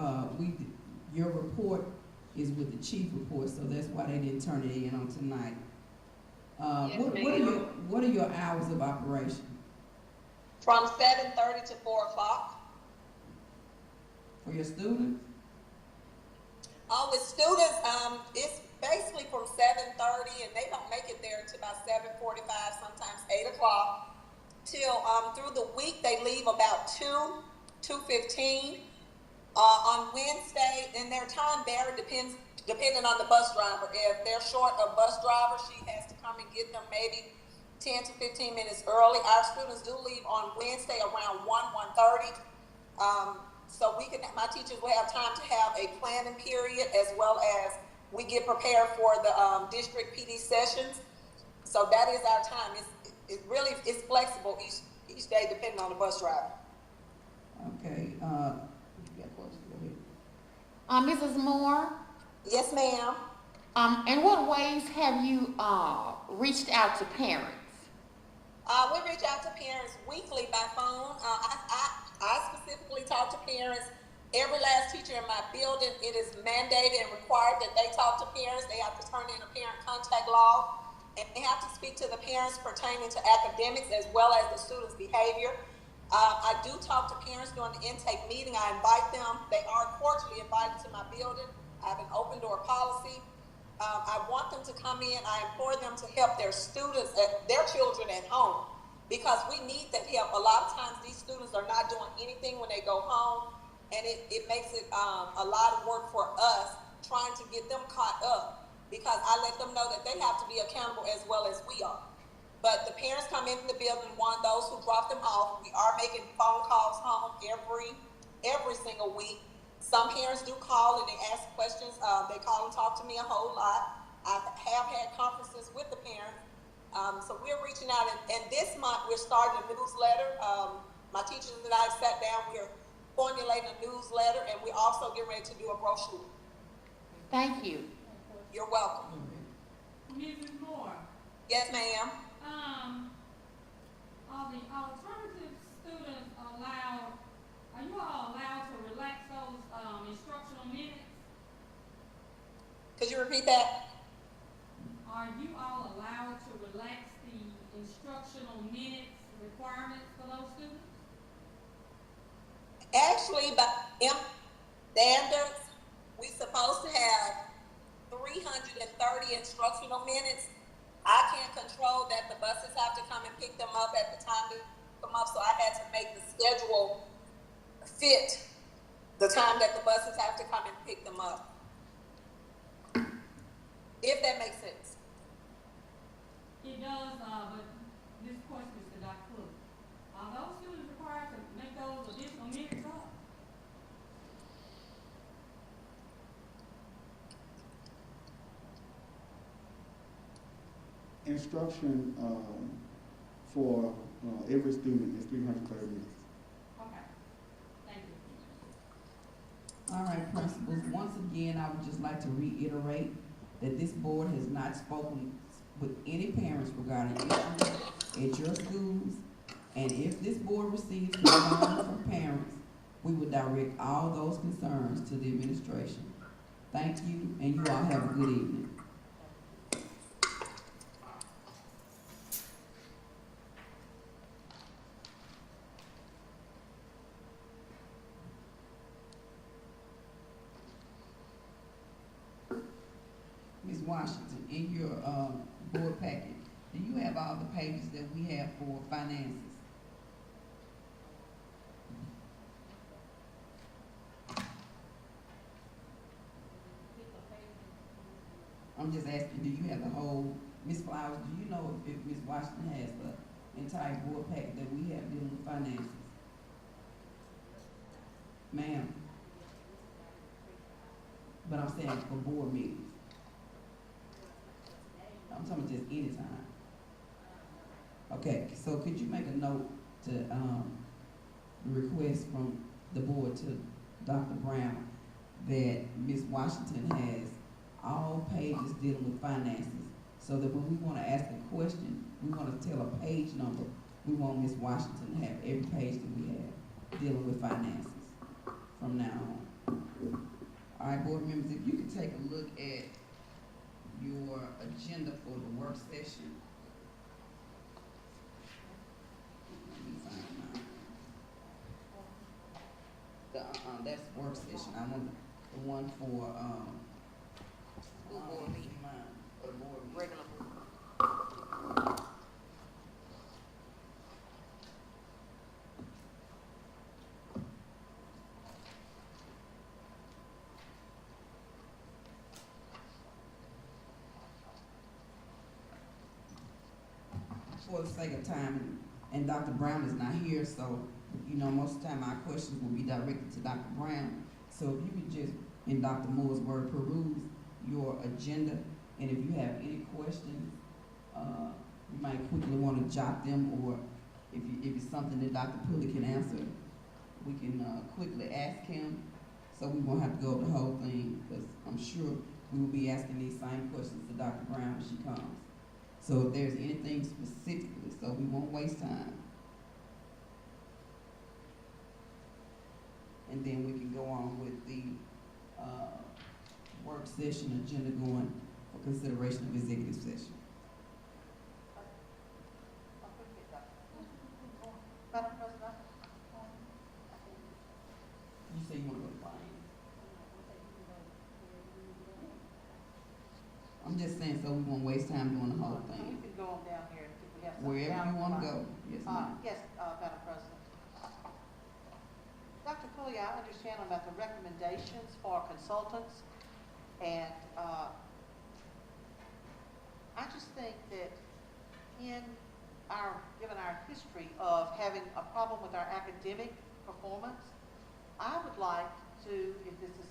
your report is with the chief report, so that's why they didn't turn it in on tonight.
Yes,
what are your hours of operation?
From 7:30 to 4 o'clock.
For your students?
With students, it's basically from 7:30, and they don't make it there until about 7:45, sometimes 8 o'clock. Till through the week, they leave about 2:15. On Wednesday, and their time varied depending on the bus driver. If they're short a bus driver, she has to come and get them maybe 10 to 15 minutes early. Our students do leave on Wednesday around 1:30. So my teachers will have time to have a planning period, as well as we get prepared for the district PD sessions. So that is our time. It's flexible each day depending on the bus driver.
Okay.
Mrs. Moore?
Yes, ma'am.
In what ways have you reached out to parents?
We reach out to parents weekly by phone. I specifically talk to parents. Every last teacher in my building, it is mandated and required that they talk to parents. They have to turn in a parent contact log, and they have to speak to the parents pertaining to academics as well as the students' behavior. I do talk to parents during the intake meeting. I invite them. They are cordially invited to my building. I have an open door policy. I want them to come in. I implore them to help their students, their children at home, because we need that help. A lot of times these students are not doing anything when they go home, and it makes it a lot of work for us trying to get them caught up, because I let them know that they have to be accountable as well as we are. But the parents come into the building, those who drop them off. We are making phone calls home every single week. Some parents do call and they ask questions. They call and talk to me a whole lot. I have had conferences with the parents. So we're reaching out, and this month we're starting a newsletter. My teachers and I sat down, we're formulating a newsletter, and we're also getting ready to do a brochure.
Thank you.
You're welcome.
Mrs. Moore.
Yes, ma'am.
Are the alternative students allowed, are you all allowed to relax those instructional minutes?
Could you repeat that?
Are you all allowed to relax the instructional minutes requirements for those students?
Actually, by standards, we're supposed to have 330 instructional minutes. I can't control that. The buses have to come and pick them up at the time they come up, so I had to make the schedule fit the time that the buses have to come and pick them up. If that makes sense.
It does, but this question is to Dr. Cook. Are those students required
instruction, for, every student is 330 minutes.
Okay, thank you.
All right, principals, once again, I would just like to reiterate that this board has not spoken with any parents regarding issues at your schools. And if this board receives concerns from parents, we will direct all those concerns to the administration. Thank you, and you all have a good evening. Ms. Washington, in your board packet, do you have all the pages that we have for finances? I'm just asking, do you have the whole, Ms. Flowers, do you know if Ms. Washington has the entire board packet that we have dealing with finances? Ma'am? But I'm saying for board meetings. I'm talking just any time. Okay, so could you make a note to, the request from the board to Dr. Brown that Ms. Washington has all pages dealing with finances, so that when we want to ask a question, we want to tell a page number, we want Ms. Washington to have every page that we have dealing with finances from now on. All right, board members, if you could take a look at your agenda for the work session. Let me find mine. That's work session. I want the one for
School board meeting.
for the board meeting.
Regular board.
For the sake of time, and Dr. Brown is not here, so, you know, most of the time our questions will be directed to Dr. Brown. So if you could just, in Dr. Moore's word, peruse your agenda, and if you have any questions, you might quickly want to jot them, or if it's something that Dr. Pulley can answer, we can quickly ask him, so we won't have to go over the whole thing, because I'm sure we will be asking these same questions to Dr. Brown when she comes. So if there's anything specifically, so we won't waste time. And then we can go on with the work session agenda going for consideration of executive session.
Madam President?
You say you want to go to finance? I'm just saying so we won't waste time doing the whole
So
thing.
we can go on down here and we have something
Wherever
down
you
the
want to
line.
go. Yes, ma'am.
Yes, Madam President. Dr. Pulley, I understand about the recommendations for consultants, and I just think that given our history of having a problem with our academic performance, I would like to, if this is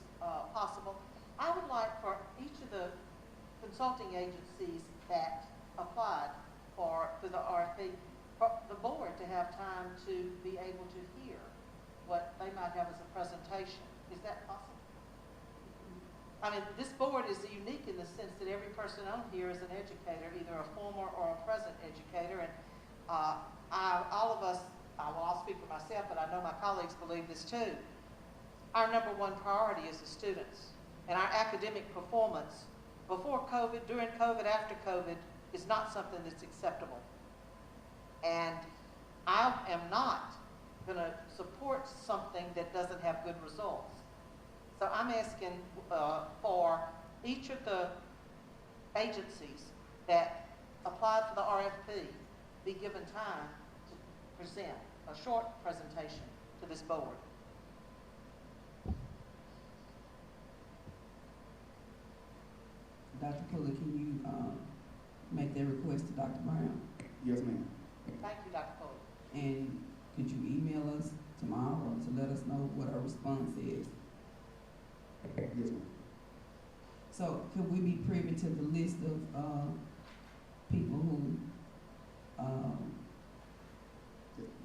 possible, I would like for each of the consulting agencies that applied to the RFP, for the board to have time to be able to hear what they might have as a presentation. Is that possible? I mean, this board is unique in the sense that every person on here is an educator, either a former or a present educator, and all of us, I'll speak for myself, but I know my colleagues believe this too. Our number one priority is the students, and our academic performance before COVID, during COVID, after COVID, is not something that's acceptable. And I am not going to support something that doesn't have good results. So I'm asking for each of the agencies that applied for the RFP be given time to present a short presentation to this board.
Dr. Pulley, can you make that request to Dr. Brown?
Yes, ma'am.
Thank you, Dr. Pulley.
And could you email us tomorrow to let us know what our response is?
Yes, ma'am.
So could we be privy to the list of people who,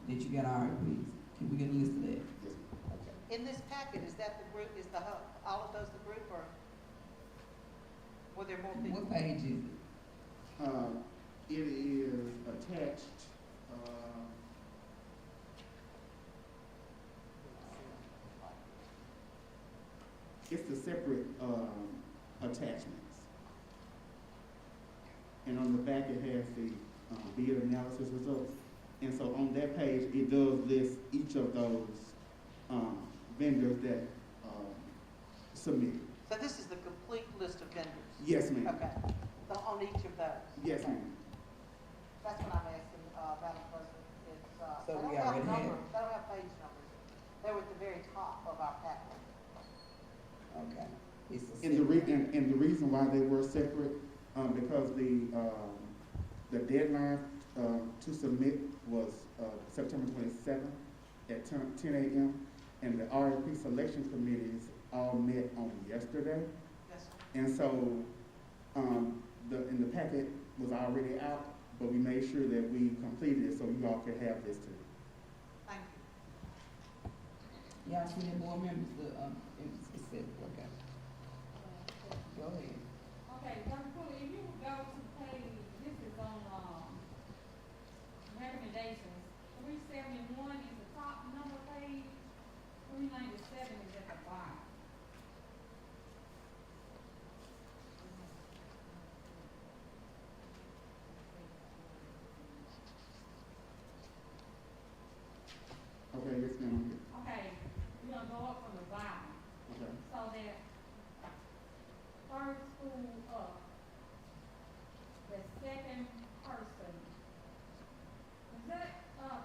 that you got RFPs? Can we get a list of that?
In this packet, is that the group, is the, all of those the group, or were there more people?
What page is it?
It is attached, it's the separate, attachments. And on the back, it has the, bid analysis results. And so on that page, it does list each of those, vendors that, submitted.
So this is the complete list of vendors?
Yes, ma'am.
Okay, so on each of those?
Yes,
Okay.
ma'am.
That's what I'm asking, Madam President, it's,
So
they
we
don't have
already have-
numbers, they don't have page numbers. They were at the very top of our packet.
Okay. It's a
And
separate-
and the reason why they were separate, because the deadline, to submit was, September 27th at 10 a.m. And the RFP selection committees all met on yesterday.
Yes, sir.
And so, the packet was already out, but we made sure that we completed it so you all could have this too.
Thank you.
Y'all see the board members, in specific, okay. Go ahead.
Okay, Dr. Cooley, if you would go to page, this is on, recommendations. 371 is the top number page, 397 is at the bottom.
Okay, yes, ma'am.
Okay, we're gonna go up from the bottom.
Okay.
So that third school up, the second person, is that,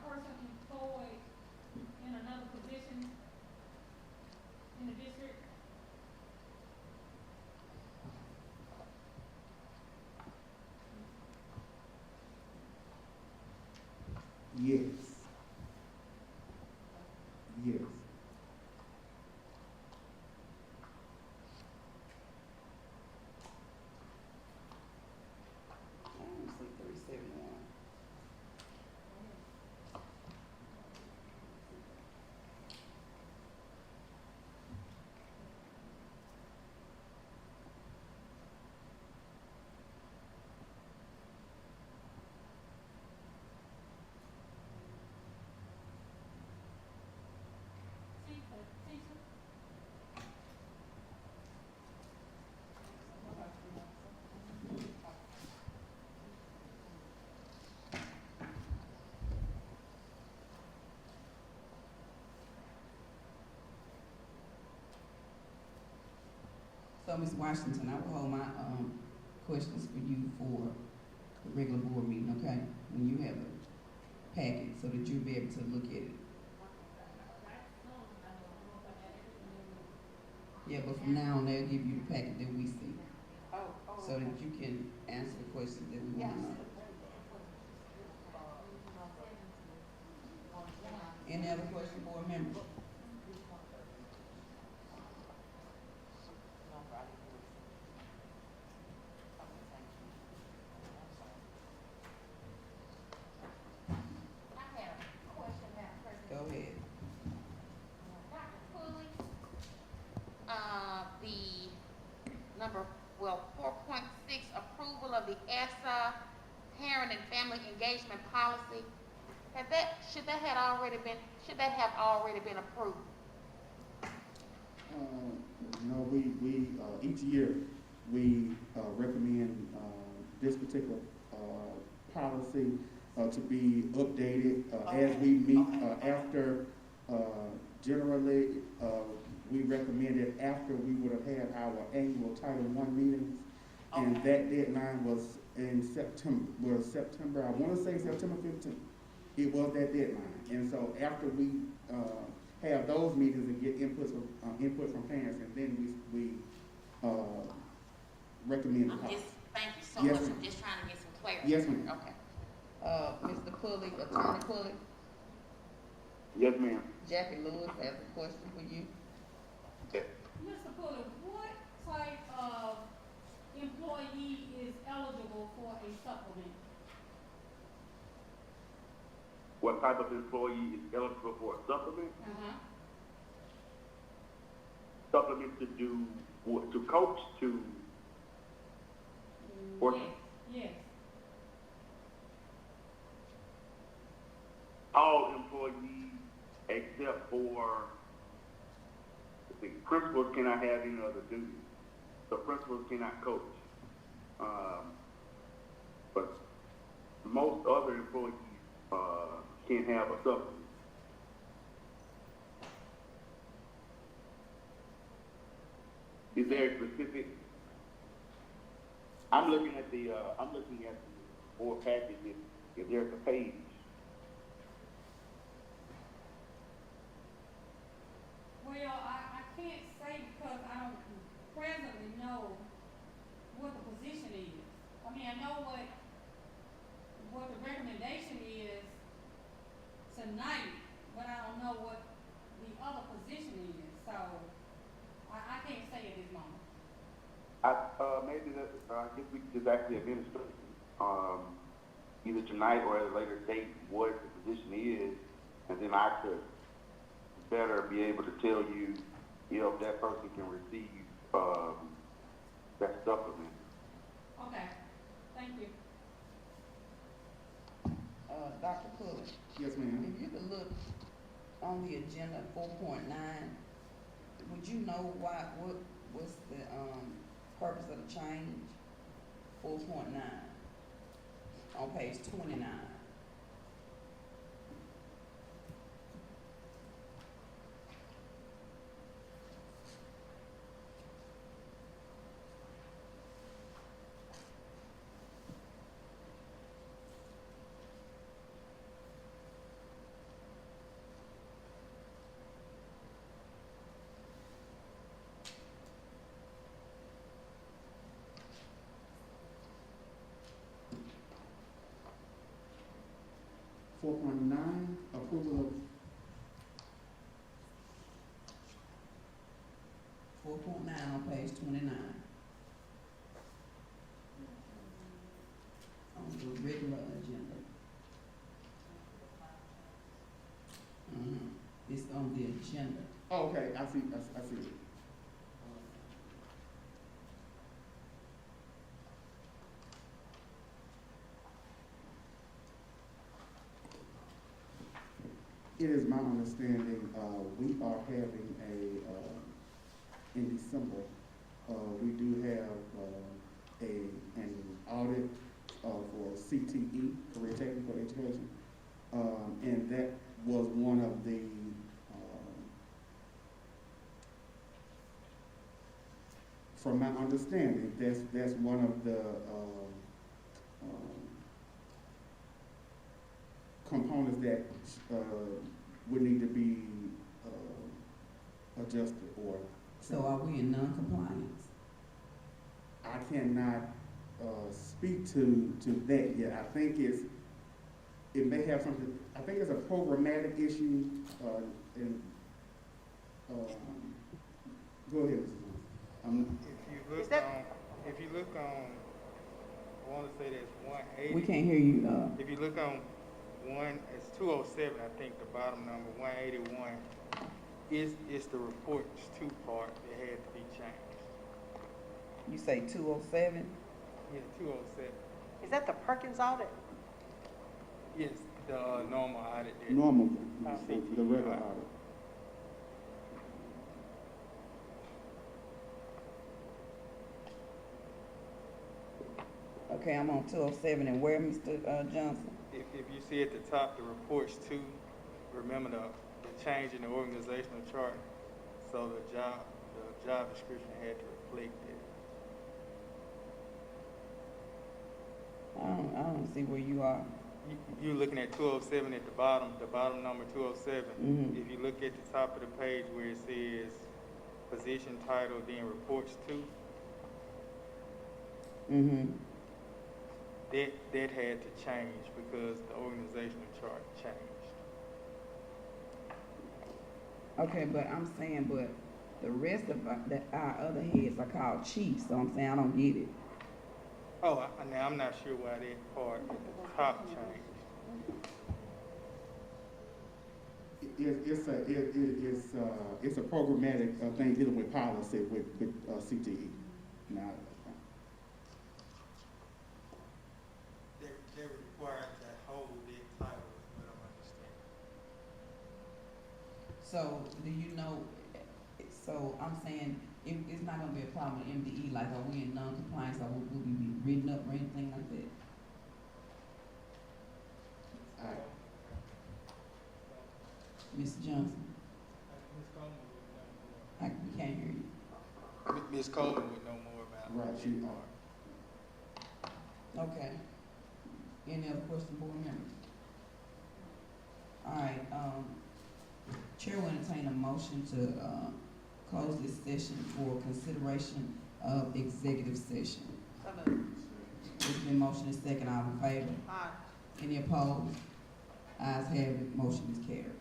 person employed in another position in the district?
Yes. Yes.
I don't see 371.
Teacher?
So, Ms. Washington, I will hold my, questions for you for the regular board meeting, okay? When you have a packet, so that you'll be able to look at it. Yeah, but from now on, they'll give you the packet that we see, so that you can answer the questions that we want to know. Any other question, board members?
I have a question, Madam President.
Go ahead.
Dr. Cooley, the number, 4.6, approval of the ESSA parent and family engagement policy. Should that have already been approved?
No, we, each year, we, recommend, this particular, policy, to be updated, as we meet, after, generally, we recommended after we would have had our annual Title I meetings. And that deadline was in September, I wanna say September 15th. It was that deadline. And so after we, have those meetings and get input from parents, and then we recommend the policy.
Thank you so
Yes,
much,
ma'am.
I'm just trying to get some clarity.
Yes, ma'am.
Okay.
Mr. Pulley, Attorney Pulley,
Yes, ma'am.
Jackie Lewis has a question for you.
Mr. Pulley, what type of employee is eligible for a supplement?
What type of employee is eligible for a supplement? Supplement to do what? To coach, to or
Yes, yes.
all employees except for the principals cannot have any other duties. The principals cannot coach. But most other employees can have a supplement. Is there a specific? I'm looking at the board package. If there's a page.
Well, I can't say because I don't presently know what the position is. I mean, I know what the recommendation is tonight, but I don't know what the other position is. So I can't say at this moment.
Maybe that I guess we could just actually administer either tonight or at a later date what the position is, and then I could better be able to tell you if that person can receive that supplement.
Okay, thank you.
Dr. Cook.
Yes, ma'am.
If you could look on the agenda 4.9, would you know what's the purpose of the change? 4.9 on page 29.
Approval of
4.9 on page 29. On the regular agenda. It's on the agenda.
Oh, okay, I see it. It is my understanding, we are having in December, we do have an audit for CTE, Career Technical Education, and that was one of the, from my understanding, that's one of the components that would need to be adjusted or.
So are we in non-compliance?
I cannot speak to that yet. I think it may have something. I think it's a programmatic issue. And go ahead, Mrs.
If you look on, I want to say that's 180.
We can't hear you.
If you look on it's 207, I think the bottom number, 181, is the reports 2 part that had to be changed.
You say 207?
Yeah, 207.
Is that the Perkins audit?
Yes, the normal audit.
Normal, the regular audit.
Okay, I'm on 207, and where, Mr. Johnson?
If you see at the top, the reports 2, remember the change in the organizational chart, so the job description had to reflect it.
I don't see where you are.
You're looking at 207 at the bottom number 207.
Mm-hmm.
If you look at the top of the page where it says position title, then reports 2.
Mm-hmm.
That had to change because the organizational chart changed.
Okay, but I'm saying, but the rest of our other heads are called chiefs, so I'm saying I don't get it.
Oh, now I'm not sure why that part at the top changed.
It's a programmatic thing dealing with policy with CTE. Now,
They required that whole big title, is what I'm understanding.
So, do you know, so I'm saying, it's not gonna be a problem with MDE, like, are we in non-compliance, or will we be written up or anything like that? Ms. Johnson? We can't hear you.
Ms. Coleman would know more about
right,
that
she
part.
Okay. Any other question, board members? All right, Chair will entertain a motion to, close this session for consideration of executive session.
So moved.
It's been motion and second, all in favor?
Aye.
Any opposed? Ayes have it, motion is carried.